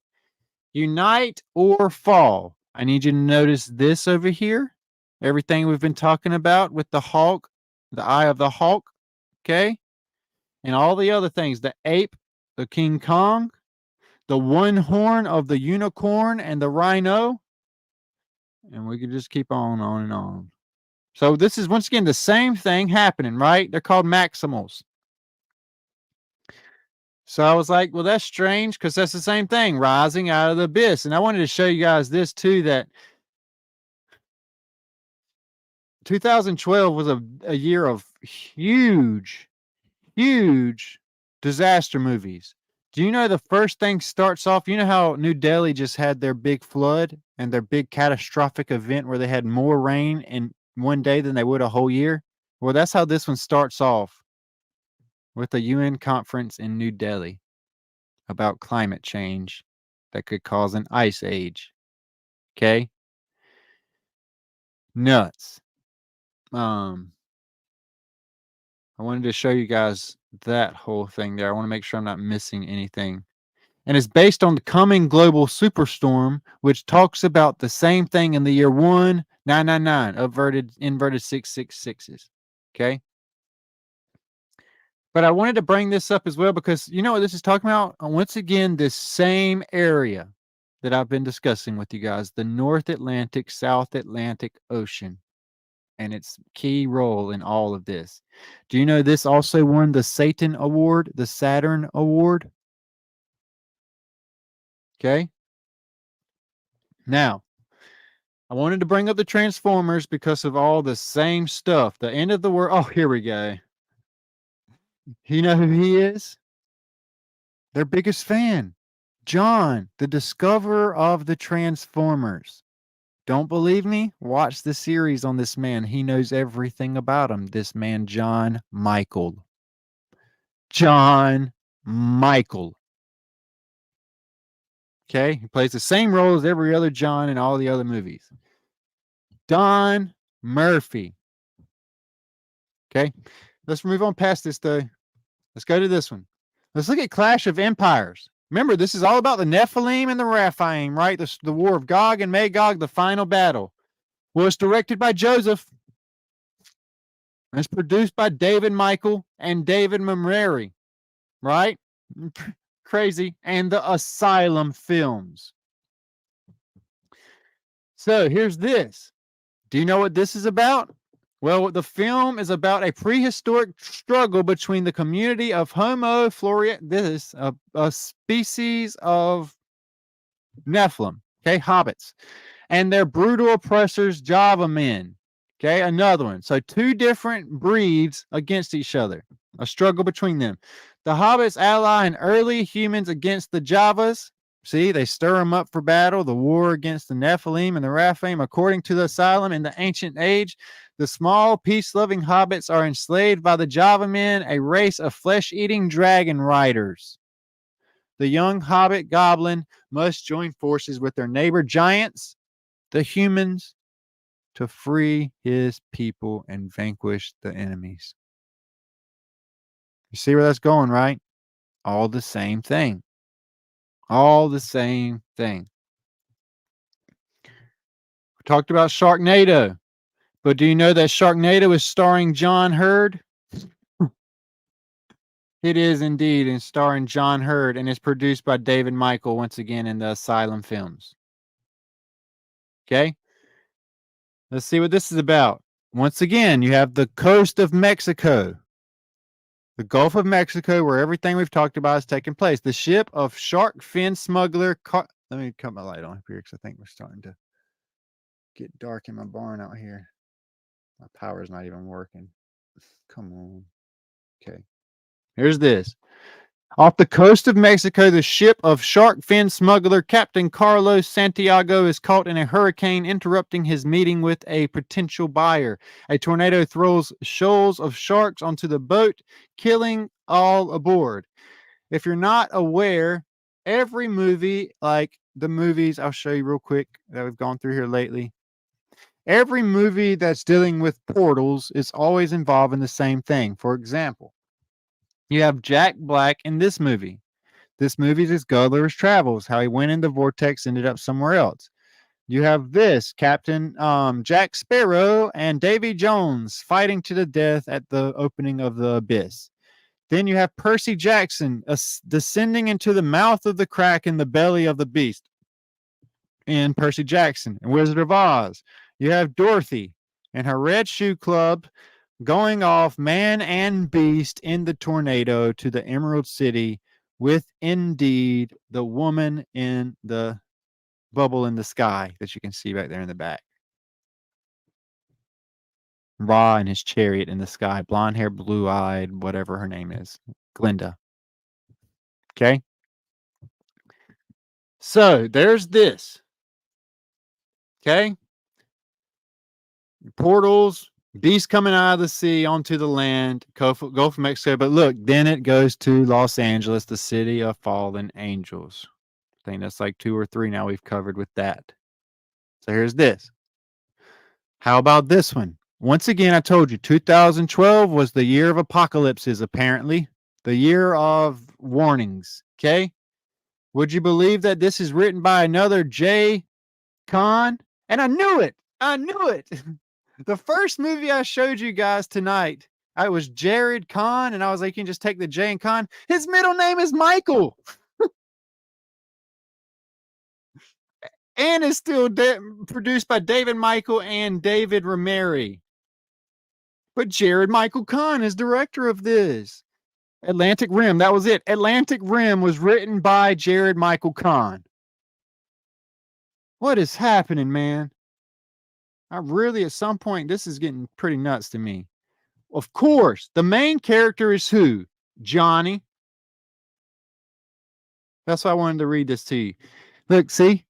Unite or fall. I need you to notice this over here. Everything we've been talking about with the Hulk, the eye of the Hulk. Okay, and all the other things. The ape, the King Kong, the one horn of the unicorn and the rhino. And we could just keep on and on. So this is, once again, the same thing happening, right? They're called maximals. So I was like, well, that's strange because that's the same thing, rising out of the abyss. And I wanted to show you guys this too, that 2012 was a year of huge disaster movies. Do you know the first thing starts off? You know how New Delhi just had their big flood and their big catastrophic event where they had more rain in one day than they would a whole year? Well, that's how this one starts off, with a UN conference in New Delhi about climate change that could cause an ice age. Okay? Nuts. I wanted to show you guys that whole thing there. I want to make sure I'm not missing anything. And it's based on the coming global superstorm, which talks about the same thing in the year 1999, inverted 666s. Okay. But I wanted to bring this up as well because you know what this is talking about? Once again, this same area that I've been discussing with you guys, the North Atlantic, South Atlantic Ocean, and its key role in all of this. Do you know this also won the Satan Award, the Saturn Award? Okay. Now, I wanted to bring up the Transformers because of all the same stuff. The end of the world. Oh, here we go. You know who he is? Their biggest fan, John, the discoverer of the Transformers. Don't believe me? Watch the series on this man. He knows everything about him. This man, John Michael. John Michael. Okay? He plays the same role as every other John in all the other movies. Don Murphy. Okay? Let's move on past this, though. Let's go to this one. Let's look at Clash of Empires. Remember, this is all about the Nephilim and the Raphaim, right? The war of Gog and Magog, the final battle. Well, it's directed by Joseph. It's produced by David Michael and David Mamreri, right? Crazy. And the Asylum Films. So here's this. Do you know what this is about? Well, the film is about a prehistoric struggle between the community of Homo floresiensis, a species of Nephilim, okay, hobbits, and their brutal oppressors, Java men. Okay, another one. So two different breeds against each other, a struggle between them. The hobbits ally in early humans against the Javas. See, they stir them up for battle, the war against the Nephilim and the Raphaim. According to the Asylum, in the ancient age, the small, peace-loving hobbits are enslaved by the Java men, a race of flesh-eating dragon riders. The young hobbit goblin must join forces with their neighbor giants, the humans, to free his people and vanquish the enemies. You see where that's going, right? All the same thing. All the same thing. We talked about Sharknado, but do you know that Sharknado is starring John Hurd? It is indeed, and starring John Hurd, and is produced by David Michael once again in the Asylum Films. Okay? Let's see what this is about. Once again, you have the coast of Mexico, the Gulf of Mexico, where everything we've talked about is taking place. The ship of shark fin smuggler. Let me cut my light on here because I think we're starting to get dark in my barn out here. My power's not even working. Come on. Okay. Here's this. Off the coast of Mexico, the ship of shark fin smuggler Captain Carlos Santiago is caught in a hurricane, interrupting his meeting with a potential buyer. A tornado throws shoals of sharks onto the boat, killing all aboard. If you're not aware, every movie, like the movies I'll show you real quick that we've gone through here lately, every movie that's dealing with portals is always involving the same thing. For example, you have Jack Black in this movie. This movie is Gulliver's Travels, how he went in the vortex, ended up somewhere else. You have this, Captain Jack Sparrow and Davy Jones fighting to the death at the opening of the abyss. Then you have Percy Jackson descending into the mouth of the crack in the belly of the beast. in Percy Jackson and Wizard of Oz. You have Dorothy and her red shoe club going off man and beast in the tornado to the Emerald City with indeed the woman in the bubble in the sky that you can see right there in the back. Ra and his chariot in the sky, blonde hair, blue eyed, whatever her name is, Glinda. Okay. So there's this. Okay. Portals, beasts coming out of the sea onto the land, Gulf of Mexico. But look, then it goes to Los Angeles, the city of fallen angels. I think that's like 2 or 3 now we've covered with that. So here's this. How about this one? Once again, I told you 2012 was the year of apocalypses, apparently. The year of warnings. Okay. Would you believe that this is written by another J. Kahn? And I knew it. I knew it. The first movie I showed you guys tonight, I was Jared Kahn, and I was like, you can just take the J and Kahn. His middle name is Michael. And is still produced by David Michael and David Rameri. But Jared Michael Kahn is director of this. Atlantic Rim, that was it. Atlantic Rim was written by Jared Michael Kahn. What is happening, man? I really, at some point, this is getting pretty nuts to me. Of course, the main character is who? Johnny. That's why I wanted to read this to you. Look, see?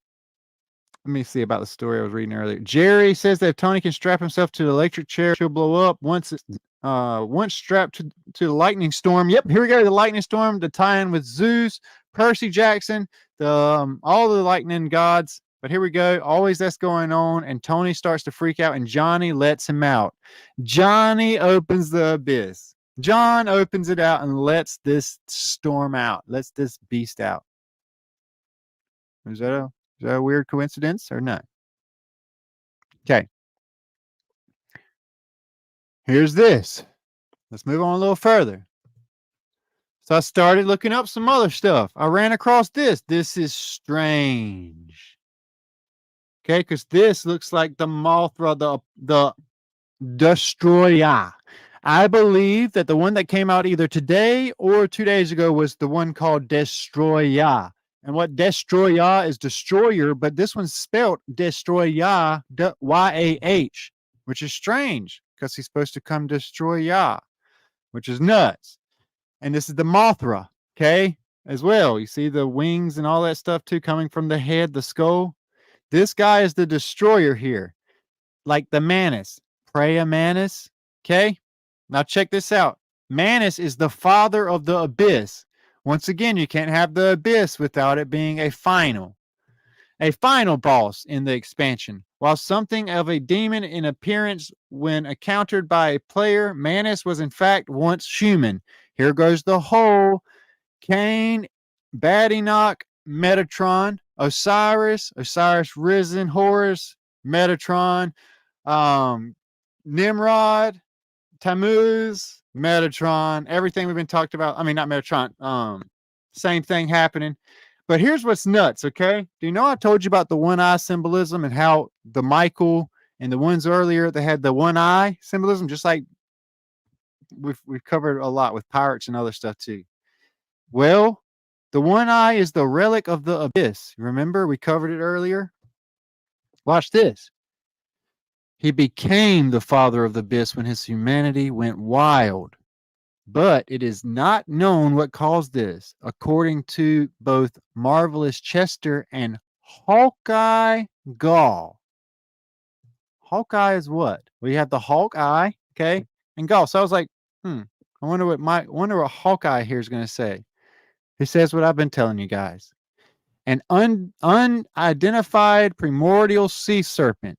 Let me see about the story I was reading earlier. Jerry says that if Tony can strap himself to the electric chair, she'll blow up. Once strapped to the lightning storm. Yep, here we go. The lightning storm, the tie-in with Zeus, Percy Jackson, all the lightning gods. But here we go. Always that's going on. And Tony starts to freak out and Johnny lets him out. Johnny opens the abyss. John opens it out and lets this storm out. Lets this beast out. Is that a weird coincidence or not? Okay. Here's this. Let's move on a little further. So I started looking up some other stuff. I ran across this. This is strange. Okay, because this looks like the Mothra, the Destroyer. I believe that the one that came out either today or 2 days ago was the one called Destroyer. And what Destroyer is destroyer, but this one's spelled Destroyer, Y-A-H, which is strange because he's supposed to come destroy Yah, which is nuts. And this is the Mothra, okay, as well. You see the wings and all that stuff too coming from the head, the skull. This guy is the destroyer here, like the Manus, Preya Manus, okay? Now check this out. Manus is the father of the abyss. Once again, you can't have the abyss without it being a final boss in the expansion. While something of a demon in appearance when encountered by a player, Manus was in fact once human. Here goes the whole Cain, Badenoch, Metatron, Osiris Risen, Horus, Metatron, Nimrod, Tammuz, Metatron, everything we've been talked about. I mean, not Metatron. Same thing happening. But here's what's nuts, okay? Do you know I told you about the one eye symbolism and how the Michael and the ones earlier that had the one eye symbolism, just like we've covered a lot with pirates and other stuff too. Well, the one eye is the relic of the abyss. Remember, we covered it earlier. Watch this. He became the father of the abyss when his humanity went wild. But it is not known what caused this, according to both Marvelous Chester and Hawkeye Gall. Hawkeye is what? We have the Hawkeye, okay, and Gall. So I was like, I wonder what Hawkeye here is going to say. He says what I've been telling you guys. An unidentified primordial sea serpent,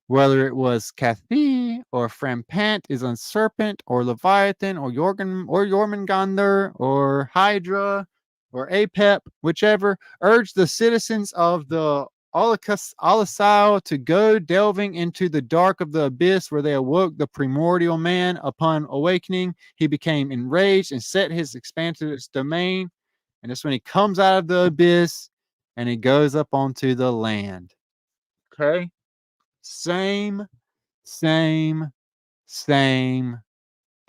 whether it was Cathy or Frampant, is on Serpent or Leviathan or Jormungandr or Hydra or Apep, whichever, urged the citizens of the Olisau to go delving into the dark of the abyss, where they awoke the primordial man. Upon awakening, he became enraged and set his expanded its domain. And that's when he comes out of the abyss and he goes up onto the land. Okay? Same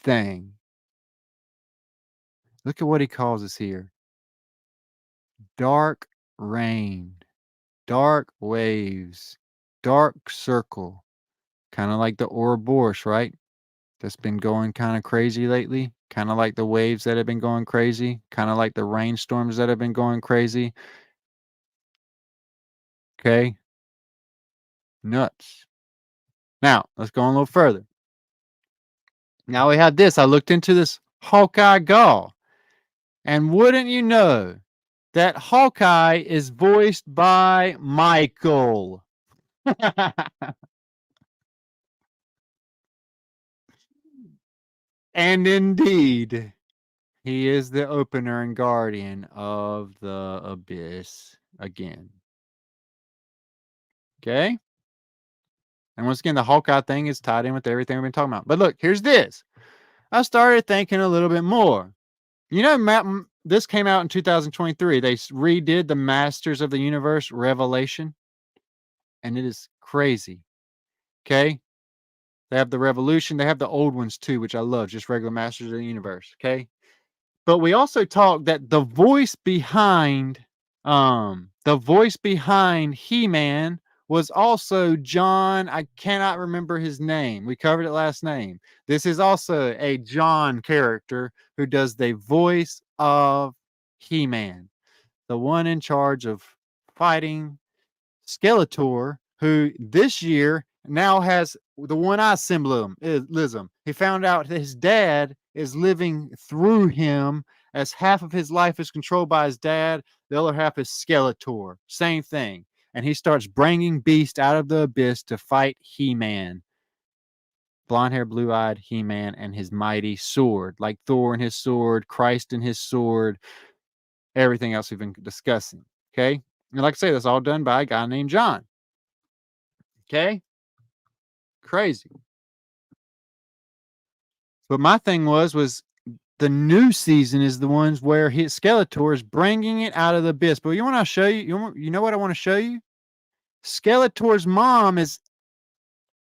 thing. Look at what he calls us here. Dark rain, dark waves, dark circle. Kind of like the Ouroboros, right? That's been going kind of crazy lately. Kind of like the waves that have been going crazy. Kind of like the rainstorms that have been going crazy. Okay? Nuts. Now, let's go on a little further. Now we have this. I looked into this Hawkeye Gaul. And wouldn't you know that Hawkeye is voiced by Michael? And indeed, he is the opener and guardian of the abyss again. Okay? And once again, the Hawkeye thing is tied in with everything we've been talking about. But look, here's this. I started thinking a little bit more. You know, this came out in 2023. They redid the Masters of the Universe Revelation, and it is crazy. Okay? They have the Revolution. They have the old ones too, which I love, just regular Masters of the Universe. Okay? But we also talked that the voice behind He-Man was also John. I cannot remember his name. We covered it last name. This is also a John character who does the voice of He-Man, the one in charge of fighting Skeletor, who this year now has the one eye symbolism. He found out that his dad is living through him, as half of his life is controlled by his dad, the other half is Skeletor. Same thing. And he starts bringing Beast out of the abyss to fight He-Man. Blonde hair, blue eyed He-Man and his mighty sword, like Thor and his sword, Christ and his sword, everything else we've been discussing. Okay. And like I say, that's all done by a guy named John. Okay. Crazy. But my thing was the new season is the ones where Skeletor is bringing it out of the abyss. But you want to show you, you know what I want to show you? Skeletor's mom is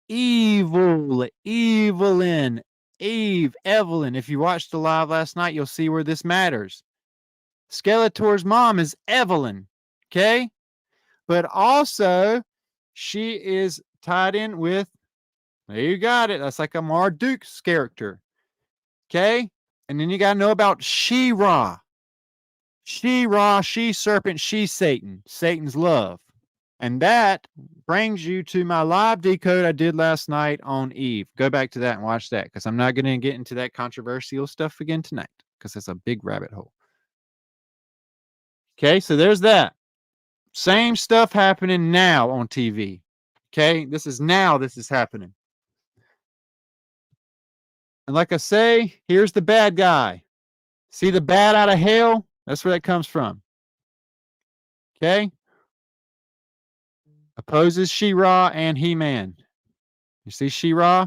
evil, Evelyn. If you watched the live last night, you'll see where this matters. Skeletor's mom is Evelyn. Okay. But also, she is tied in with, there you got it. That's like a Marduk's character. Okay. And then you got to know about She-Ra. She-Ra, she Serpent, she Satan. Satan's love. And that brings you to my live decode I did last night on Eve. Go back to that and watch that, because I'm not going to get into that controversial stuff again tonight, because it's a big rabbit hole. Okay, so there's that. Same stuff happening now on TV. Okay, this is happening. And like I say, here's the bad guy. See the bat out of hell? That's where that comes from. Okay? Opposes She-Ra and He-Man. You see She-Ra?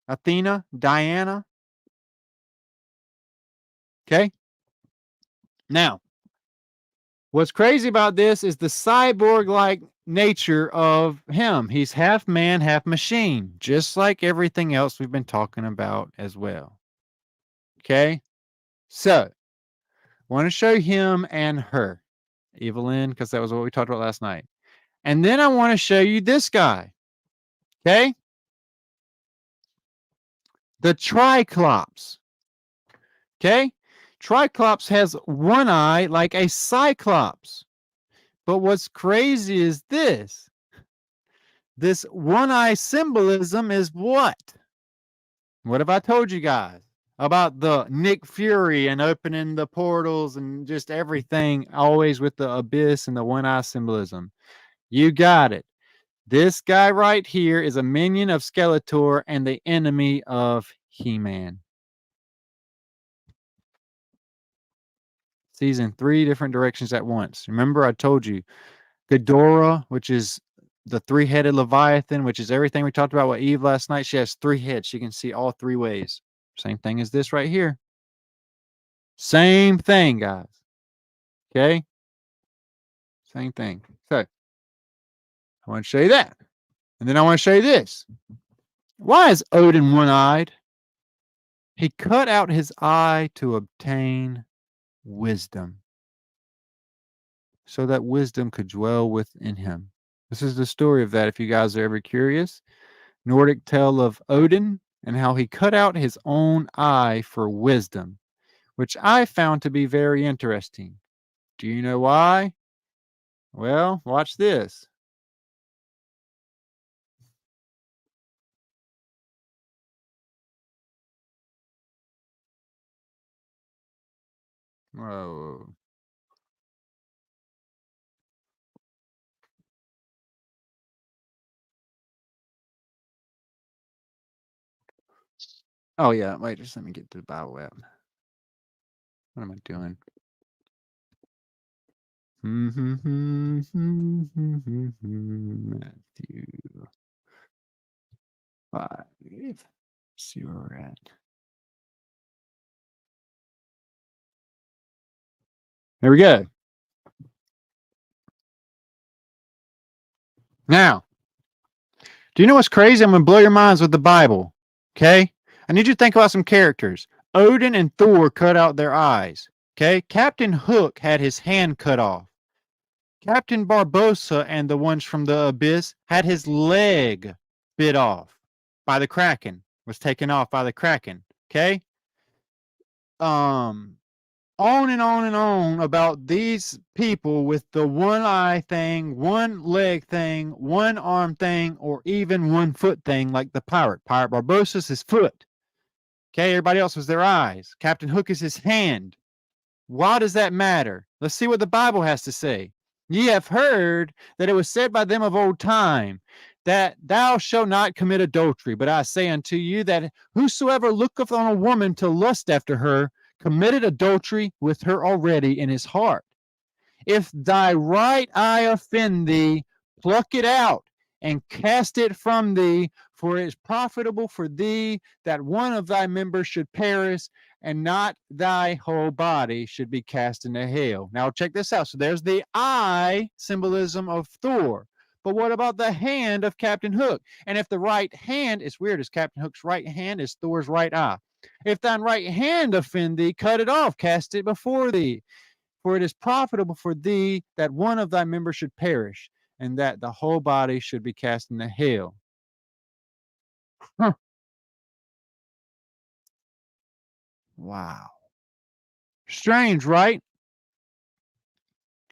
Athena? Diana? Okay? Now, what's crazy about this is the cyborg-like nature of him. He's half man, half machine, just like everything else we've been talking about as well. Okay? So, I want to show him and her. Evelyn, because that was what we talked about last night. And then I want to show you this guy. Okay? The Triclops. Okay? Triclops has one eye like a Cyclops. But what's crazy is this. This one eye symbolism is what? What have I told you guys about the Nick Fury and opening the portals and just everything, always with the abyss and the one eye symbolism? You got it. This guy right here is a minion of Skeletor and the enemy of He-Man. Sees in 3 different directions at once. Remember, I told you, Ghidorah, which is the 3-headed Leviathan, which is everything we talked about with Eve last night. She has 3 heads. She can see all 3 ways. Same thing as this right here. Same thing, guys. Okay? Same thing. So, I want to show you that. And then I want to show you this. Why is Odin one-eyed? He cut out his eye to obtain wisdom, so that wisdom could dwell within him. This is the story of that, if you guys are ever curious. Nordic tale of Odin and how he cut out his own eye for wisdom, which I found to be very interesting. Do you know why? Well, watch this. Whoa. Oh, yeah. Wait, just let me get to the Bible app. What am I doing? Matthew 5. Let's see where we're at. There we go. Now, do you know what's crazy? I'm going to blow your minds with the Bible. Okay? I need you to think about some characters. Odin and Thor cut out their eyes. Okay? Captain Hook had his hand cut off. Captain Barbossa and the ones from the abyss had his leg bit off by the Kraken. Was taken off by the Kraken. Okay? On and on and on about these people with the one eye thing, one leg thing, one arm thing, or even one foot thing, like the pirate. Pirate Barbossa's his foot. Okay, everybody else was their eyes. Captain Hook is his hand. Why does that matter? Let's see what the Bible has to say. Ye have heard that it was said by them of old time, that thou shalt not commit adultery. But I say unto you that whosoever looketh on a woman to lust after her, committed adultery with her already in his heart. If thy right eye offend thee, pluck it out and cast it from thee, for it is profitable for thee that one of thy members should perish, and not thy whole body should be cast into hell. Now check this out. So there's the eye symbolism of Thor. But what about the hand of Captain Hook? And if the right hand, it's weird, is Captain Hook's right hand is Thor's right eye. If thine right hand offend thee, cut it off, cast it before thee. For it is profitable for thee that one of thy members should perish, and that the whole body should be cast into hell. Huh. Wow. Strange, right?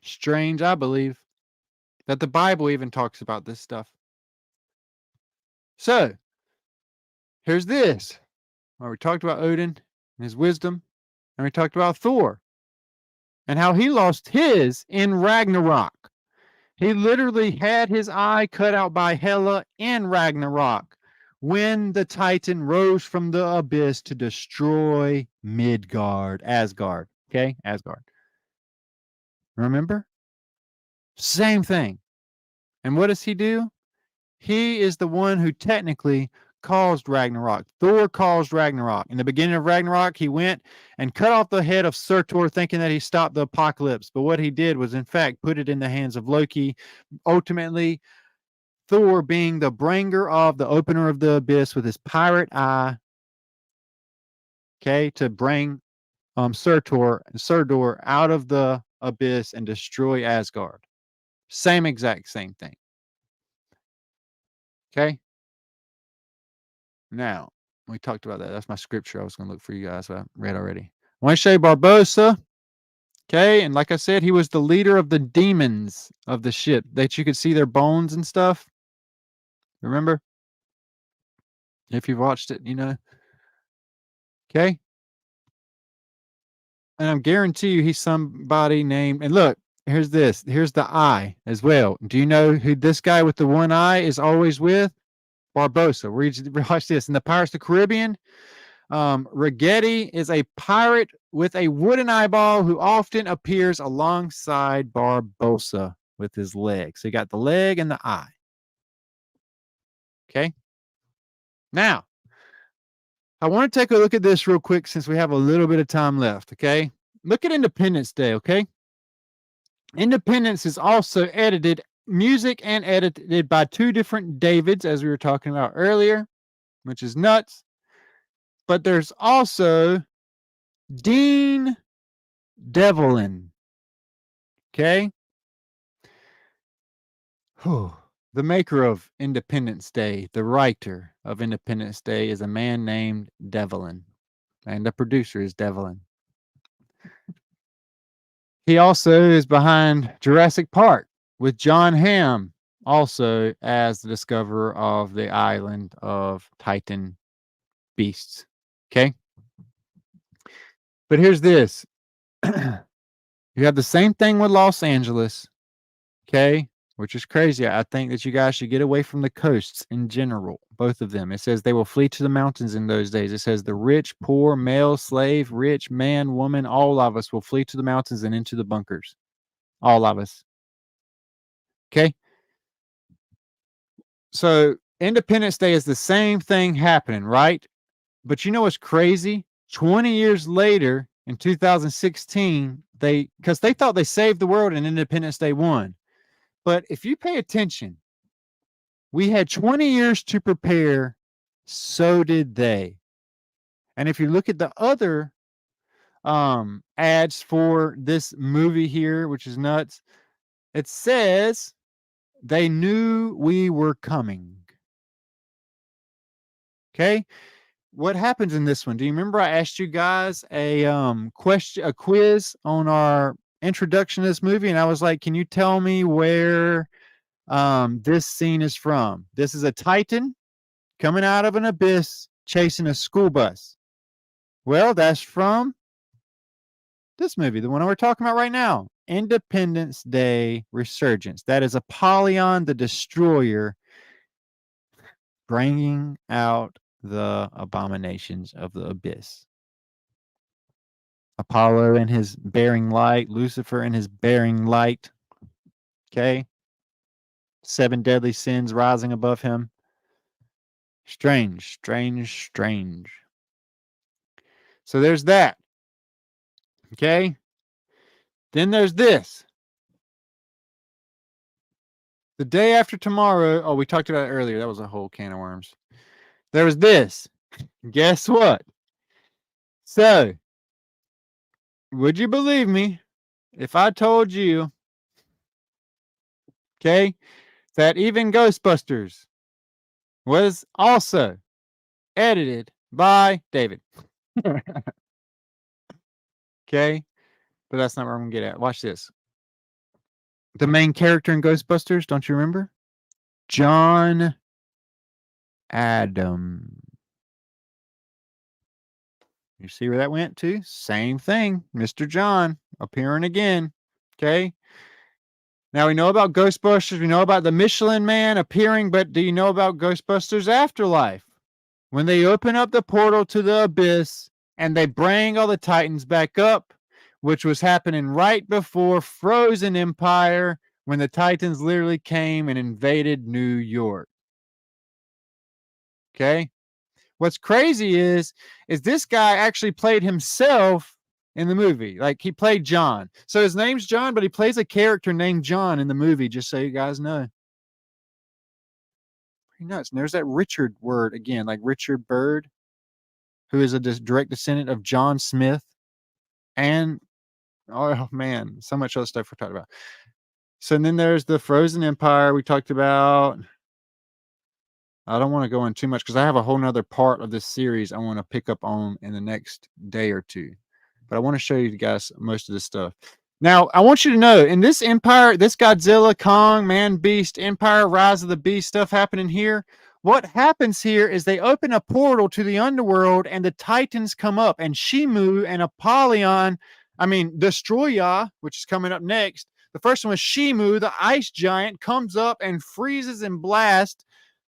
Strange, I believe, that the Bible even talks about this stuff. So, here's this. Well, we talked about Odin and his wisdom, and we talked about Thor and how he lost his in Ragnarok. He literally had his eye cut out by Hela in Ragnarok when the Titan rose from the abyss to destroy Midgard, Asgard. Okay, Asgard. Remember? Same thing. And what does he do? He is the one who technically caused Ragnarok. Thor caused Ragnarok. In the beginning of Ragnarok, he went and cut off the head of Surtur, thinking that he stopped the apocalypse. But what he did was, in fact, put it in the hands of Loki. Ultimately, Thor being the bringer of the opener of the abyss with his pirate eye, okay, to bring Surtur out of the abyss and destroy Asgard. Same exact same thing. Okay. Now, we talked about that. That's my scripture I was going to look for you guys. I read already. I want to show you Barbossa. Okay. And like I said, he was the leader of the demons of the ship that you could see their bones and stuff. Remember? If you've watched it, you know. Okay. And I guarantee you he's somebody named, and look, here's this. Here's the eye as well. Do you know who this guy with the one eye is always with? Barbossa. Watch this. In the Pirates of the Caribbean, Ragetti is a pirate with a wooden eyeball who often appears alongside Barbossa with his leg. So you got the leg and the eye. Okay. Now, I want to take a look at this real quick since we have a little bit of time left. Okay. Look at Independence Day. Okay. Independence is also edited music and edited by 2 different Davids, as we were talking about earlier, which is nuts. But there's also Dean Devlin. Okay? The maker of Independence Day, the writer of Independence Day, is a man named Devlin, and the producer is Devlin. He also is behind Jurassic Park with John Hamm, also as the discoverer of the island of Titan beasts. Okay? But here's this. You have the same thing with Los Angeles, okay? Which is crazy. I think that you guys should get away from the coasts in general, both of them. It says they will flee to the mountains in those days. It says the rich, poor, male, slave, rich, man, woman, all of us will flee to the mountains and into the bunkers. All of us. Okay? So Independence Day is the same thing happening, right? But you know what's crazy? 20 years later, in 2016, because they thought they saved the world and Independence Day won. But if you pay attention, we had 20 years to prepare. So did they. And if you look at the other ads for this movie here, which is nuts, it says they knew we were coming. Okay? What happens in this one? Do you remember I asked you guys a quiz on our introduction to this movie, and I was like, can you tell me where this scene is from? This is a Titan coming out of an abyss chasing a school bus. Well, that's from this movie, the one we're talking about right now, Independence Day Resurgence. That is Apollyon the Destroyer bringing out the abominations of the abyss. Apollo in his bearing light, Lucifer in his bearing light. Okay? 7 deadly sins rising above him. Strange, strange, strange. So there's that. Okay? Then there's this. The day after tomorrow. Oh, we talked about it earlier. That was a whole can of worms. There was this. Guess what? So, would you believe me if I told you, okay, that even Ghostbusters was also edited by David? Okay, but that's not where I'm going to get at. Watch this. The main character in Ghostbusters, don't you remember? John Adam. You see where that went to? Same thing. Mr. John appearing again. Okay. Now we know about Ghostbusters. We know about the Michelin Man appearing, but do you know about Ghostbusters Afterlife? When they open up the portal to the abyss and they bring all the Titans back up, which was happening right before Frozen Empire, when the Titans literally came and invaded New York. Okay. What's crazy is this guy actually played himself in the movie. Like, he played John. So his name's John, but he plays a character named John in the movie, just so you guys know. Pretty nuts. And there's that Richard word again, like Richard Byrd, who is a direct descendant of John Smith. And, oh man, so much other stuff we're talking about. So then there's the Frozen Empire we talked about. I don't want to go in too much because I have a whole nother part of this series I want to pick up on in the next day or two. But I want to show you guys most of this stuff. Now, I want you to know, in this Empire, this Godzilla, Kong, Man, Beast, Empire, Rise of the Beast stuff happening here, what happens here is they open a portal to the underworld and the Titans come up, and Shimu and Apollyon, Destroya, which is coming up next. The first one was Shimu, the ice giant, comes up and freezes and blasts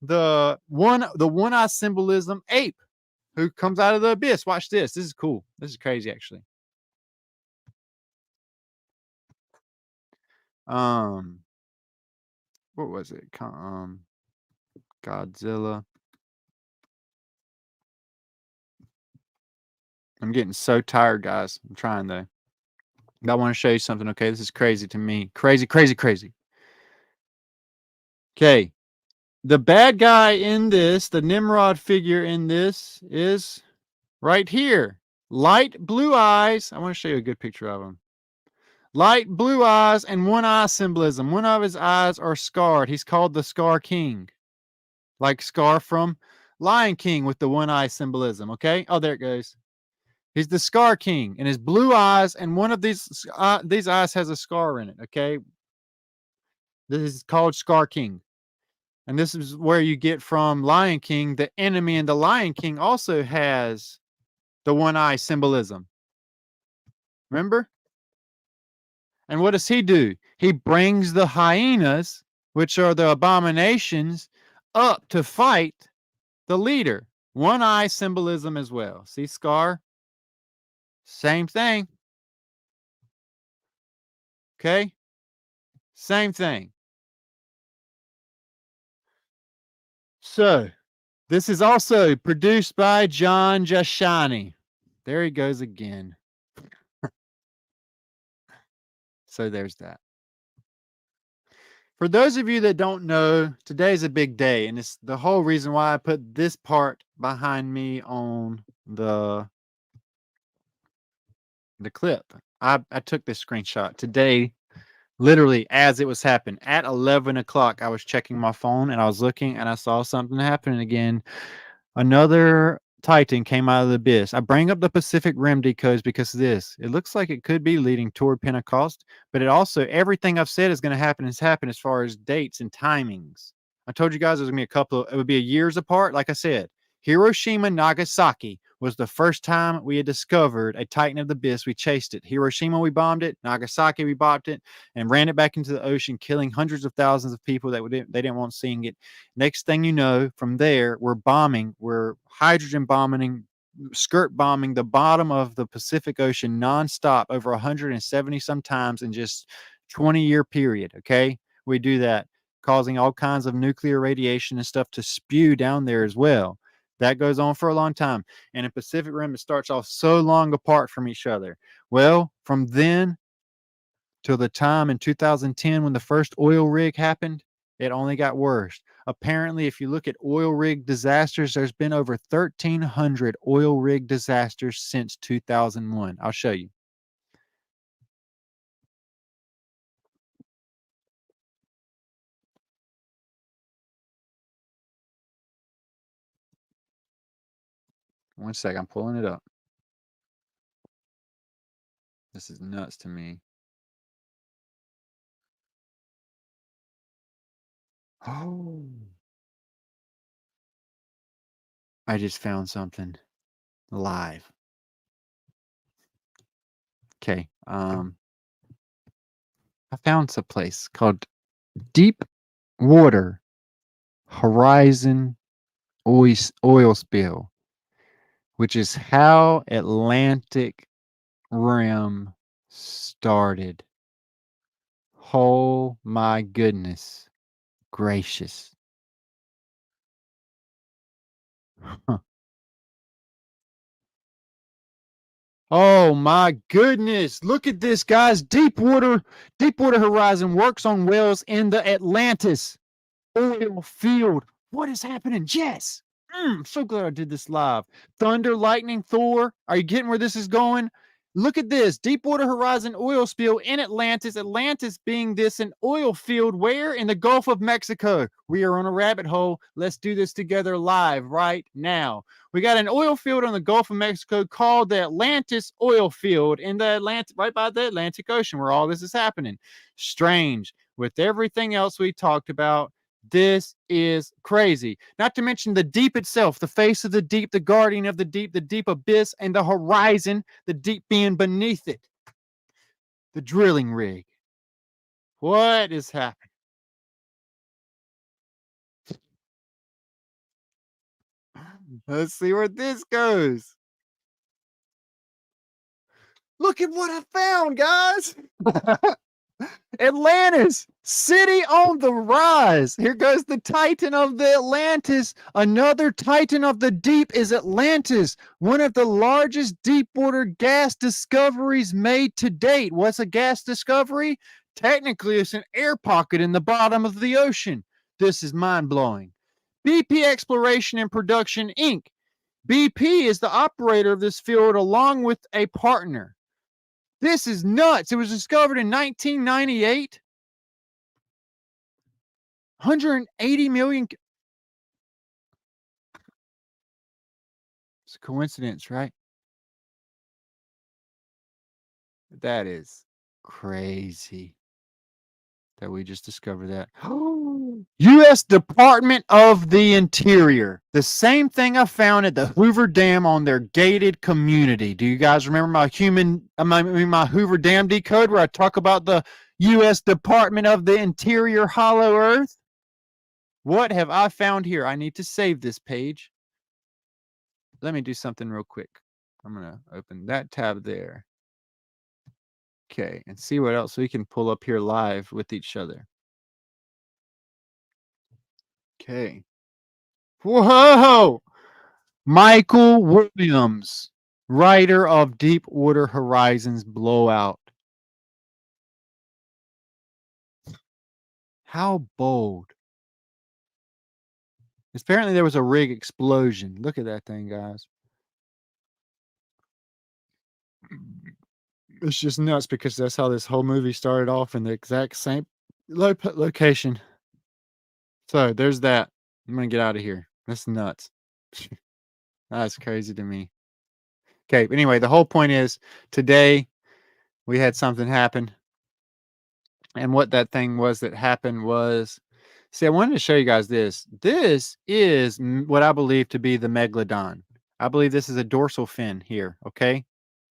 the one-eye symbolism ape who comes out of the abyss. Watch this. This is cool. This is crazy, actually. What was it? Godzilla. I'm getting so tired, guys. I'm trying though. But I want to show you something. Okay, this is crazy to me. Crazy, crazy, crazy. Okay. The bad guy in this, the Nimrod figure in this, is right here. Light blue eyes. I want to show you a good picture of him. Light blue eyes and one eye symbolism. One of his eyes are scarred. He's called the Scar King. Like Scar from Lion King with the one eye symbolism. Okay. Oh, there it goes. He's the Scar King, and his blue eyes, and one of these eyes has a scar in it. Okay. This is called Scar King. And this is where you get from Lion King. The enemy in the Lion King also has the one eye symbolism. Remember? And what does he do? He brings the hyenas, which are the abominations, up to fight the leader. One eye symbolism as well. See Scar? Same thing. Okay? Same thing. So, this is also produced by John Jashani. There he goes again. So there's that. For those of you that don't know, today's a big day, and it's the whole reason why I put this part behind me on the clip. I took this screenshot today, literally as it was happening. At 11 o'clock, I was checking my phone, and I was looking, and I saw something happening again. Another Titan came out of the abyss. I bring up the Pacific Rim decodes because of this. It looks like it could be leading toward Pentecost, but it also, everything I've said is going to happen has happened as far as dates and timings. I told you guys it was going to be it would be a years apart. Like I said, Hiroshima, Nagasaki was the first time we had discovered a Titan of the abyss. We chased it. Hiroshima, we bombed it. Nagasaki, we bombed it and ran it back into the ocean, killing hundreds of thousands of people that they didn't want seeing it. Next thing you know, from there, we're hydrogen bombing, skirt bombing the bottom of the Pacific Ocean nonstop over 170 sometimes in just 20-year period. Okay. We do that, causing all kinds of nuclear radiation and stuff to spew down there as well. That goes on for a long time. And in Pacific Rim, it starts off so long apart from each other. Well, from then till the time in 2010 when the first oil rig happened, it only got worse. Apparently, if you look at oil rig disasters, there's been over 1,300 oil rig disasters since 2001. I'll show you. One sec, I'm pulling it up. This is nuts to me. Oh, I just found something live. Okay. I found some place called Deep Water Horizon Oil Spill, which is how Atlantic Rim started. Oh my goodness gracious. Huh. Oh my goodness. Look at this, guys. Deepwater Horizon works on wells in the Atlantis oil field. What is happening? Yes. I'm so glad I did this live. Thunder, lightning, Thor. Are you getting where this is going? Look at this. Deepwater Horizon oil spill in Atlantis. Atlantis being this an oil field where? In the Gulf of Mexico. We are on a rabbit hole. Let's do this together live right now. We got an oil field on the Gulf of Mexico called the Atlantis oil field in the Atlantic, right by the Atlantic Ocean where all this is happening. Strange. With everything else we talked about, this is crazy. Not to mention the deep itself, the face of the deep, the guardian of the deep abyss, and the horizon, the deep being beneath it. The drilling rig. What is happening? Let's see where this goes. Look at what I found, guys. Atlantis, city on the rise. Here goes the Titan of the Atlantis. Another Titan of the deep is Atlantis, one of the largest deep water gas discoveries made to date. What's a gas discovery? Technically, it's an air pocket in the bottom of the ocean. This is mind-blowing. BP Exploration and Production, Inc. BP is the operator of this field along with a partner. This is nuts. It was discovered in 1998. 180 million. It's a coincidence, right? That is crazy that we just discovered that. U.S. Department of the Interior. The same thing I found at the Hoover Dam on their gated community. Do you guys remember my Hoover Dam decode where I talk about the U.S. Department of the Interior Hollow Earth? What have I found here? I need to save this page. Let me do something real quick. I'm going to open that tab there. Okay, and see what else we can pull up here live with each other. Okay. Whoa! Michael Williams, writer of Deepwater Horizon's Blowout. How bold. Apparently there was a rig explosion. Look at that thing, guys. It's just nuts because that's how this whole movie started off in the exact same location. So there's that. I'm going to get out of here. That's nuts. That's crazy to me. Okay, but anyway, the whole point is today we had something happen. And what that thing was that happened was, see, I wanted to show you guys this. This is what I believe to be the megalodon. I believe this is a dorsal fin here, okay?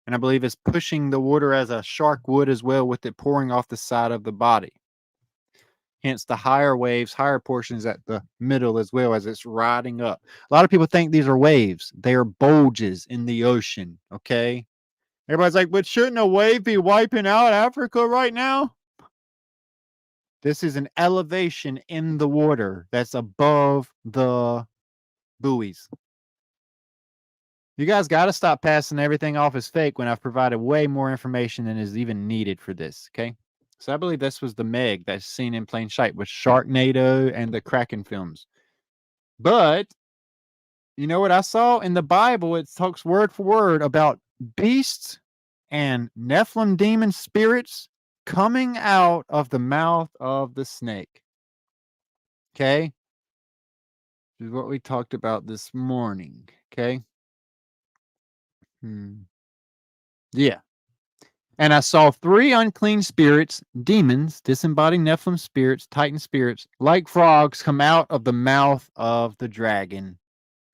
And I believe it's pushing the water as a shark would as well, with it pouring off the side of the body. Hence the higher waves, higher portions at the middle as well as it's riding up. A lot of people think these are waves. They are bulges in the ocean, okay? Everybody's like, but shouldn't a wave be wiping out Africa right now? This is an elevation in the water that's above the buoys. You guys got to stop passing everything off as fake when I've provided way more information than is even needed for this, okay? So I believe this was the Meg that's seen in plain sight with Sharknado and the Kraken films. But you know what I saw in the Bible? It talks word for word about beasts and Nephilim demon spirits coming out of the mouth of the snake. Okay? This is what we talked about this morning. Okay? Yeah. And I saw 3 unclean spirits, demons, disembodied Nephilim spirits, Titan spirits, like frogs, come out of the mouth of the dragon.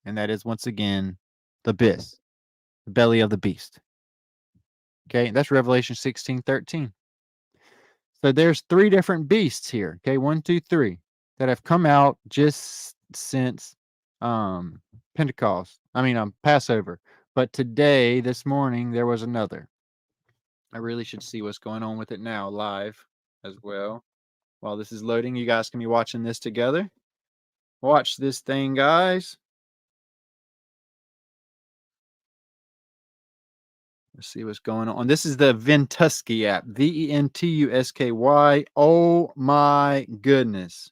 And that is, once again, the abyss, the belly of the beast. Okay? That's Revelation 16:13. So there's 3 different beasts here. Okay? 1, 2, 3 that have come out just since Pentecost. Passover. But today, this morning, there was another. I really should see what's going on with it now live as well. While this is loading, you guys can be watching this together. Watch this thing, guys. Let's see what's going on. This is the Ventusky app. Ventusky. Oh my goodness.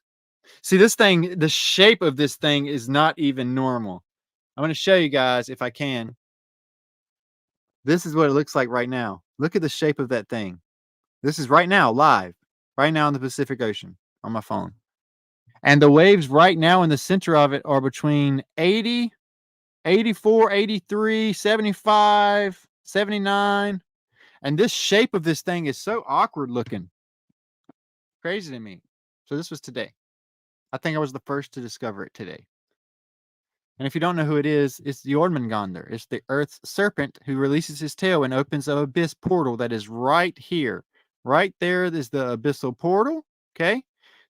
See, this thing, the shape of this thing is not even normal. I'm going to show you guys if I can. This is what it looks like right now. Look at the shape of that thing. This is right now, live. Right now in the Pacific Ocean on my phone. And the waves right now in the center of it are between 80, 84, 83, 75, 79. And this shape of this thing is so awkward looking. Crazy to me. So this was today. I think I was the first to discover it today. And if you don't know who it is, it's the Jormungandr. It's the Earth's serpent who releases his tail and opens an abyss portal that is right here. Right there is the abyssal portal. Okay.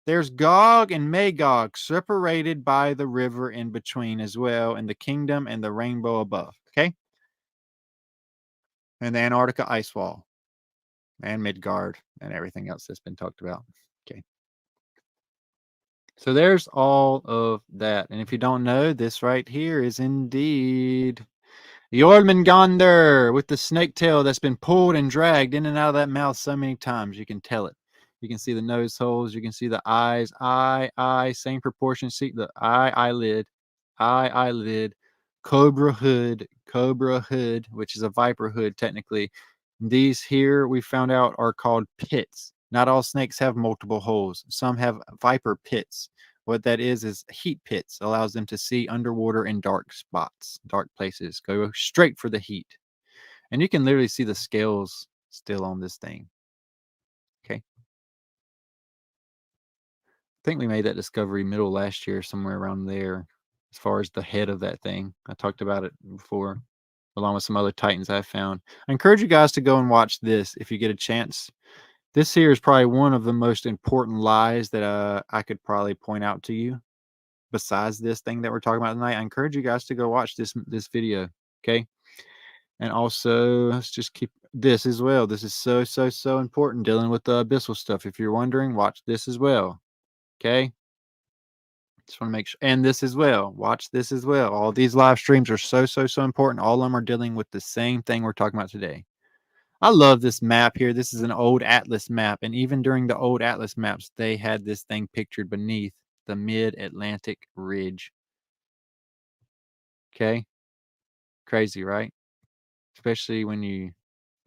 There's Gog and Magog separated by the river in between as well, and the kingdom and the rainbow above. Okay. And the Antarctica ice wall and Midgard and everything else that's been talked about. Okay. So there's all of that. And if you don't know, this right here is indeed Jormungandr with the snake tail that's been pulled and dragged in and out of that mouth so many times. You can tell it. You can see the nose holes. You can see the eyes. Eye, same proportion. See the eyelid, eyelid, cobra hood, which is a viper hood technically. These here we found out are called pits. Not all snakes have multiple holes. Some have viper pits. What that is heat pits. Allows them to see underwater in dark spots, dark places. Go straight for the heat. And you can literally see the scales still on this thing. Okay. I think we made that discovery middle last year, somewhere around there, as far as the head of that thing. I talked about it before, along with some other titans I found. I encourage you guys to go and watch this if you get a chance. This here is probably one of the most important lies that I could probably point out to you. Besides this thing that we're talking about tonight, I encourage you guys to go watch this video. Okay. And also, let's just keep this as well. This is so important dealing with the abyssal stuff. If you're wondering, watch this as well. Okay. Just want to make sure. And this as well. Watch this as well. All these live streams are so important. All of them are dealing with the same thing we're talking about today. I love this map here. This is an old Atlas map. And even during the old Atlas maps, they had this thing pictured beneath the mid-Atlantic ridge. Okay. Crazy, right? Especially when you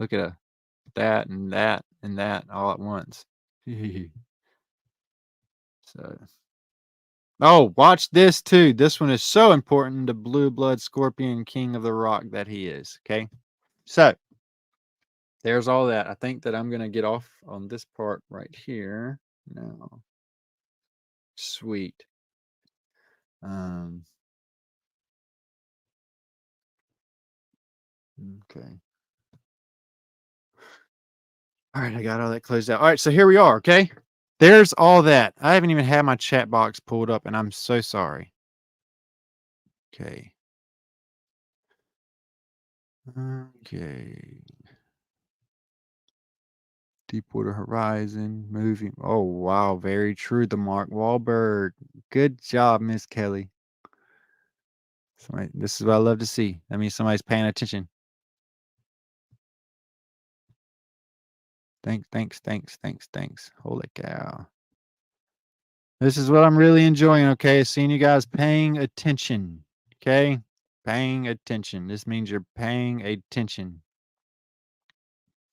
look at that and that and that all at once. So, oh, watch this too. This one is so important. The blue blood scorpion king of the rock that he is. Okay. So there's all that. I think that I'm going to get off on this part right here. No. Sweet. Okay. All right. I got all that closed out. All right. So here we are. Okay. There's all that. I haven't even had my chat box pulled up and I'm so sorry. Okay. Okay. Deepwater Horizon movie. Oh, wow. Very true. The Mark Wahlberg. Good job, Miss Kelly. This is what I love to see. That means somebody's paying attention. Thanks. Holy cow. This is what I'm really enjoying, okay? Seeing you guys paying attention, okay? Paying attention. This means you're paying attention,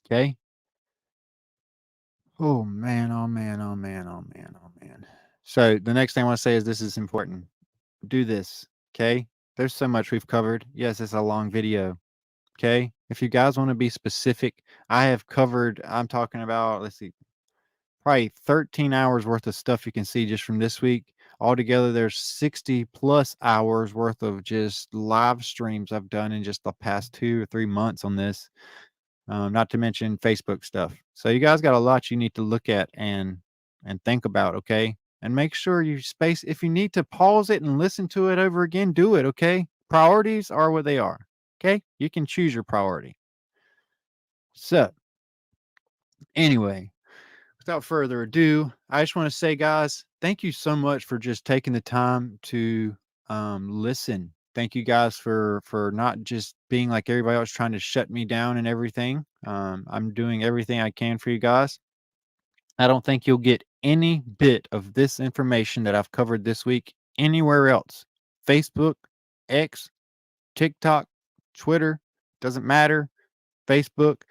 okay? Oh, man. So the next thing I want to say is this is important. Do this, okay? There's so much we've covered. Yes, it's a long video, okay? If you guys want to be specific, I have covered, I'm talking about, let's see, probably 13 hours worth of stuff you can see just from this week. Altogether, there's 60 plus hours worth of just live streams I've done in just the past 2 or 3 months on this. Not to mention Facebook stuff. So you guys got a lot you need to look at and think about, okay? And make sure you space. If you need to pause it and listen to it over again, do it, okay? Priorities are what they are, okay? You can choose your priority. So, anyway, without further ado, I just want to say, guys, thank you so much for just taking the time to listen. Thank you guys for not just being like everybody else trying to shut me down and everything. I'm doing everything I can for you guys. I don't think you'll get any bit of this information that I've covered this week anywhere else. Facebook, X, TikTok, Twitter, doesn't matter. Facebook,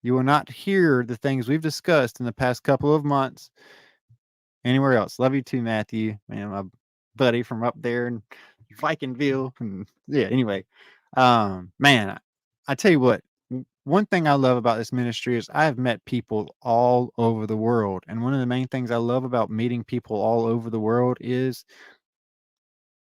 you will not hear the things we've discussed in the past couple of months anywhere else. Love you too, Matthew, man, my buddy from up there in Vikingville. And yeah, anyway, man, I tell you what, one thing I love about this ministry is I have met people all over the world. And one of the main things I love about meeting people all over the world is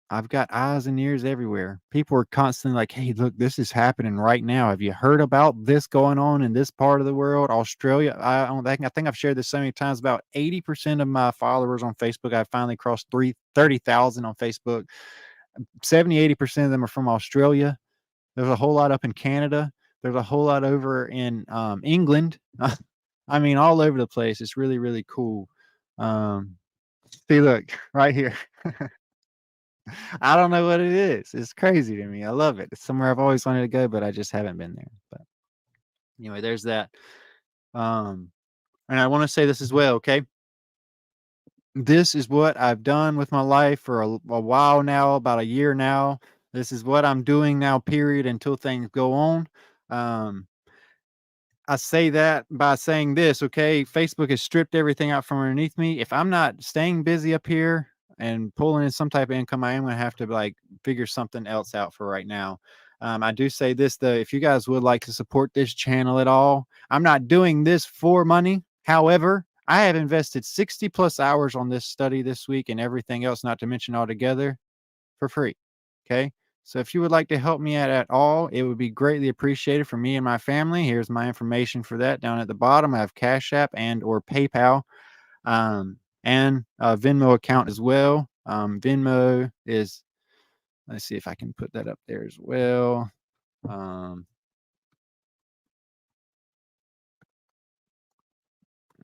I've got eyes and ears everywhere. People are constantly like, hey, look, this is happening right now. Have you heard about this going on in this part of the world? Australia. I think I've shared this so many times. About 80% of my followers on Facebook, I finally crossed 30,000 on Facebook. 70-80% of them are from Australia. There's a whole lot up in Canada. There's a whole lot over in England. I mean, all over the place. It's really, really cool. See, look, right here. I don't know what it is. It's crazy to me. I love it. It's somewhere I've always wanted to go, but I just haven't been there. But anyway, there's that. And I want to say this as well, okay? This is what I've done with my life for a while now, about a year now. This is what I'm doing now, period, until things go on. Um, I say that by saying this, okay? Facebook has stripped everything out from underneath me. If I'm not staying busy up here and pulling in some type of income, I am going to have to like figure something else out for right now. I do say this though, if you guys would like to support this channel at all, I'm not doing this for money. However, I have invested 60 plus hours on this study this week and everything else, not to mention altogether, for free. Okay. So if you would like to help me out at all, it would be greatly appreciated for me and my family. Here's my information for that down at the bottom. I have Cash App and or PayPal, and a Venmo account as well. Venmo is, let's see if I can put that up there as well.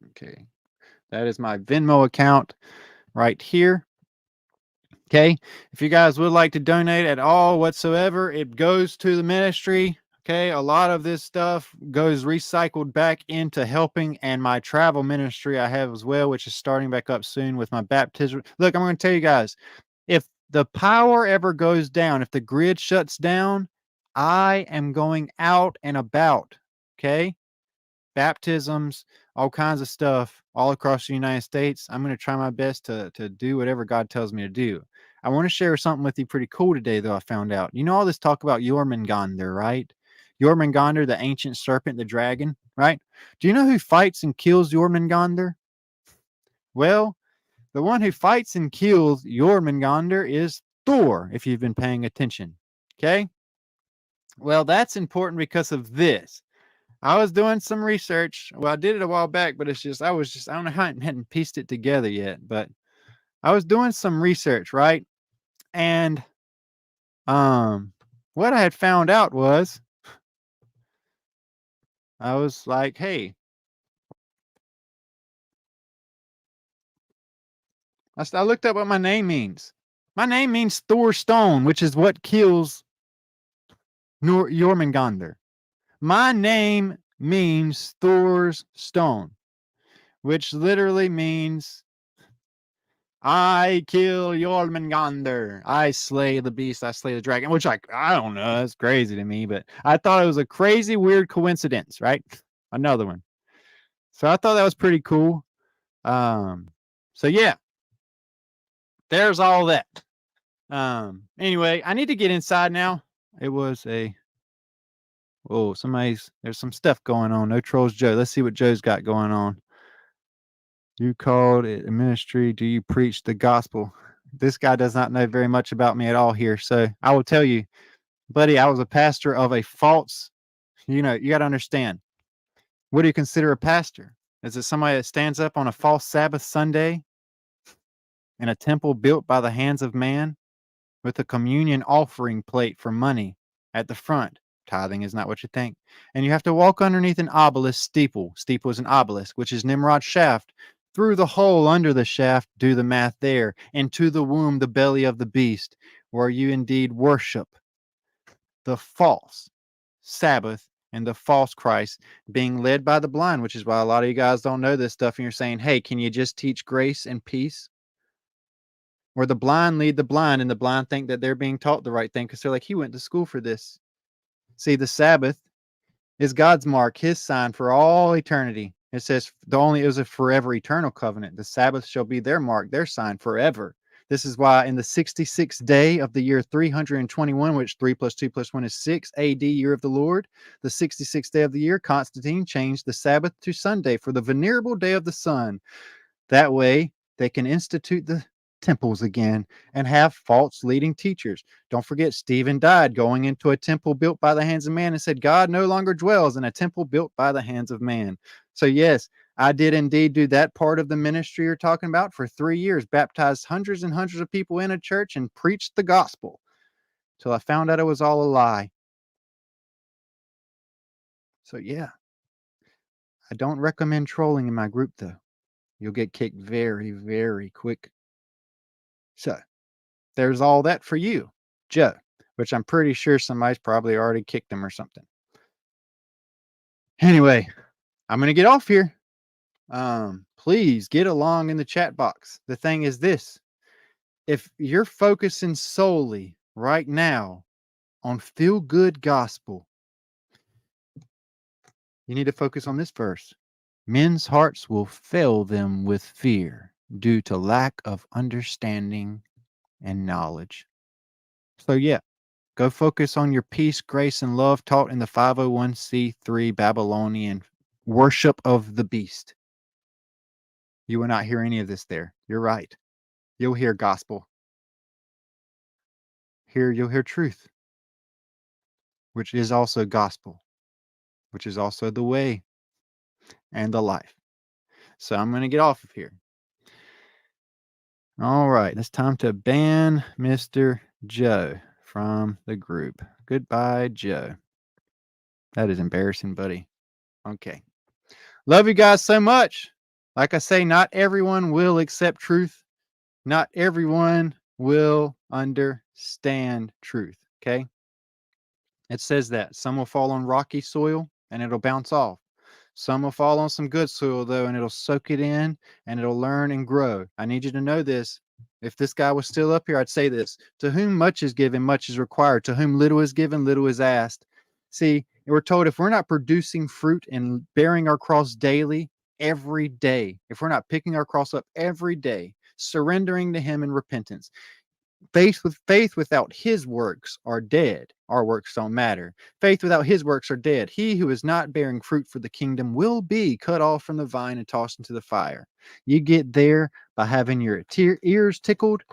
Okay. That is my Venmo account right here. Okay. If you guys would like to donate at all whatsoever, it goes to the ministry. Okay. A lot of this stuff goes recycled back into helping and my travel ministry I have as well, which is starting back up soon with my baptism. Look, I'm going to tell you guys, if the power ever goes down, if the grid shuts down, I am going out and about. Okay. Baptisms, all kinds of stuff all across the United States. I'm going to try my best to do whatever God tells me to do. I want to share something with you pretty cool today, though. I found out. You know all this talk about Jormungandr, right? Jormungandr, the ancient serpent, the dragon, right? Do you know who fights and kills Jormungandr? Well, the one who fights and kills Jormungandr is Thor, if you've been paying attention. Okay? Well, that's important because of this. I was doing some research. Well, I did it a while back, but it's just, I don't know how I hadn't pieced it together yet, but I was doing some research, right? And, what I had found out was I was like, hey, I looked up what my name means. My name means Thor Stone, which is what kills Jormungandr. My name means Thor's Stone, which literally means I kill Jormungandr. I slay the beast. I slay the dragon. Which I don't know. That's crazy to me, but I thought it was a crazy, weird coincidence, right? Another one. So I thought that was pretty cool. So yeah, there's all that. Anyway, I need to get inside now. It was a there's some stuff going on. No trolls, Joe. Let's see what Joe's got going on. You called it a ministry. Do you preach the gospel? This guy does not know very much about me at all here. So I will tell you, buddy, I was a pastor of a false, you got to understand. What do you consider a pastor? Is it somebody that stands up on a false Sabbath Sunday in a temple built by the hands of man with a communion offering plate for money at the front? Tithing is not what you think. And you have to walk underneath an obelisk steeple. Steeple is an obelisk, which is Nimrod's shaft. Through the hole under the shaft, do the math there, into the womb, the belly of the beast, where you indeed worship the false Sabbath and the false Christ being led by the blind, which is why a lot of you guys don't know this stuff. And you're saying, hey, can you just teach grace and peace? Where the blind lead the blind, and the blind think that they're being taught the right thing because they're like, he went to school for this. See, the Sabbath is God's mark, his sign for all eternity. It says it was a forever eternal covenant. The Sabbath shall be their mark, their sign forever. This is why in the 66th day of the year 321, which 3 plus 2 plus 1 is 6 AD, year of the Lord, the 66th day of the year, Constantine changed the Sabbath to Sunday for the venerable day of the sun. That way they can institute the temples again and have false leading teachers. Don't forget, Stephen died going into a temple built by the hands of man and said, God no longer dwells in a temple built by the hands of man. So yes, I did indeed do that part of the ministry you're talking about for 3 years, baptized hundreds and hundreds of people in a church and preached the gospel till I found out it was all a lie. So yeah, I don't recommend trolling in my group though. You'll get kicked very, very quick. So there's all that for you, Joe, which I'm pretty sure somebody's probably already kicked him or something. Anyway, I'm going to get off here. Please get along in the chat box. The thing is this: if you're focusing solely right now on feel good gospel, you need to focus on this verse. Men's hearts will fail them with fear due to lack of understanding and knowledge. So, yeah, go focus on your peace, grace, and love taught in the 501c3 Babylonian worship of the beast. You will not hear any of this there. You're right. You'll hear gospel. Here, you'll hear truth, which is also gospel, which is also the way and the life. So I'm going to get off of here. All right, it's time to ban Mr. Joe from the group. Goodbye, Joe. That is embarrassing, buddy. Okay. Love you guys so much. Like I say, not everyone will accept truth. Not everyone will understand truth. Okay. It says that some will fall on rocky soil and it'll bounce off. Some will fall on some good soil, though, and it'll soak it in and it'll learn and grow. I need you to know this. If this guy was still up here, I'd say this: to whom much is given, much is required. To whom little is given, little is asked. See, we're told if we're not producing fruit and bearing our cross daily, every day, if we're not picking our cross up every day, surrendering to Him in repentance, faith without his works are dead. Our works don't matter. Faith without his works are dead. He who is not bearing fruit for the kingdom will be cut off from the vine and tossed into the fire. You get there by having your ears tickled,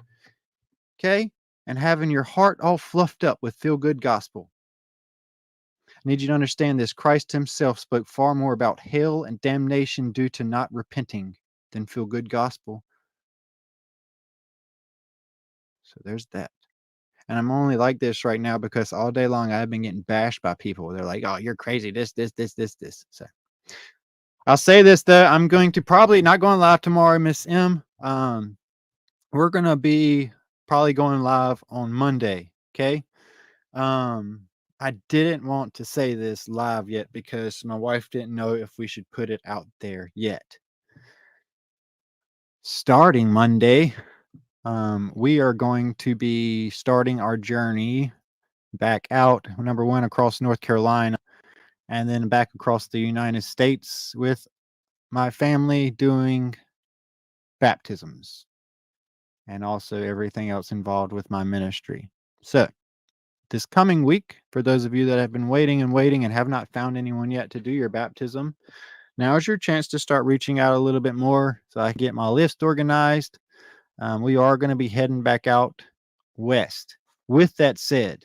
okay, and having your heart all fluffed up with feel-good gospel. I need you to understand this. Christ himself spoke far more about hell and damnation due to not repenting than feel-good gospel. So there's that. And I'm only like this right now because all day long I've been getting bashed by people. They're like, "Oh, you're crazy. This." So I'll say this though. I'm going to probably not going live tomorrow, Miss M. We're gonna be probably going live on Monday. Okay. I didn't want to say this live yet because my wife didn't know if we should put it out there yet. Starting Monday, we are going to be starting our journey back out, number one, across North Carolina, and then back across the United States with my family doing baptisms and also everything else involved with my ministry. So this coming week, for those of you that have been waiting and have not found anyone yet to do your baptism, now is your chance to start reaching out a little bit more so I can get my list organized. We are going to be heading back out west. With that said,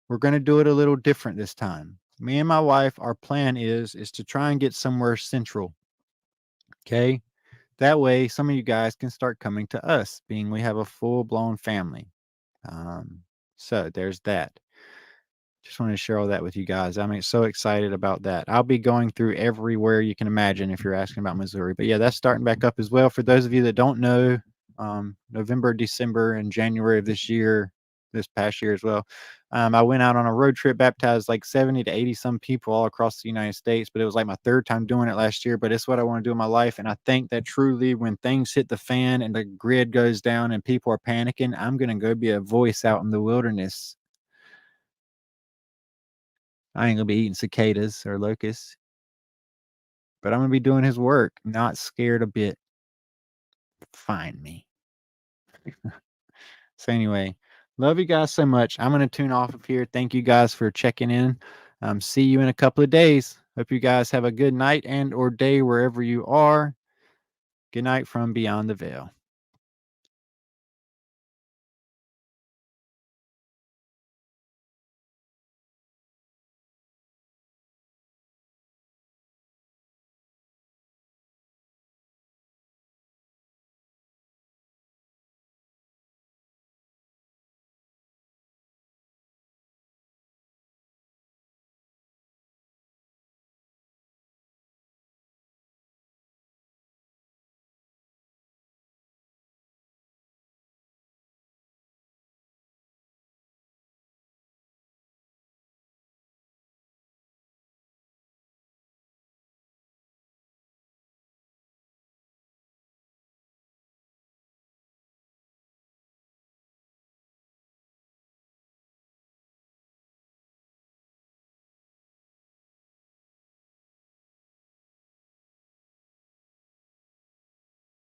we're going to do it a little different this time. Me and my wife, our plan is to try and get somewhere central. Okay. That way, some of you guys can start coming to us, being we have a full-blown family. So there's that. Just want to share all that with you guys. I'm so excited about that. I'll be going through everywhere you can imagine if you're asking about Missouri. But yeah, that's starting back up as well. For those of you that don't know, November, December, and January of this past year as well, I went out on a road trip, baptized like 70 to 80 some people all across the United States. But it was like my third time doing it last year. But it's what I want to do in my life. And I think that truly when things hit the fan and the grid goes down and people are panicking, I'm going to go be a voice out in the wilderness. I ain't gonna be eating cicadas or locusts, but I'm gonna be doing his work, not scared a bit. Find me. So anyway, love you guys so much. I'm gonna tune off of here. Thank you guys for checking in. See you in a couple of days. Hope you guys have a good night and or day wherever you are. Good night from Beyond the Veil.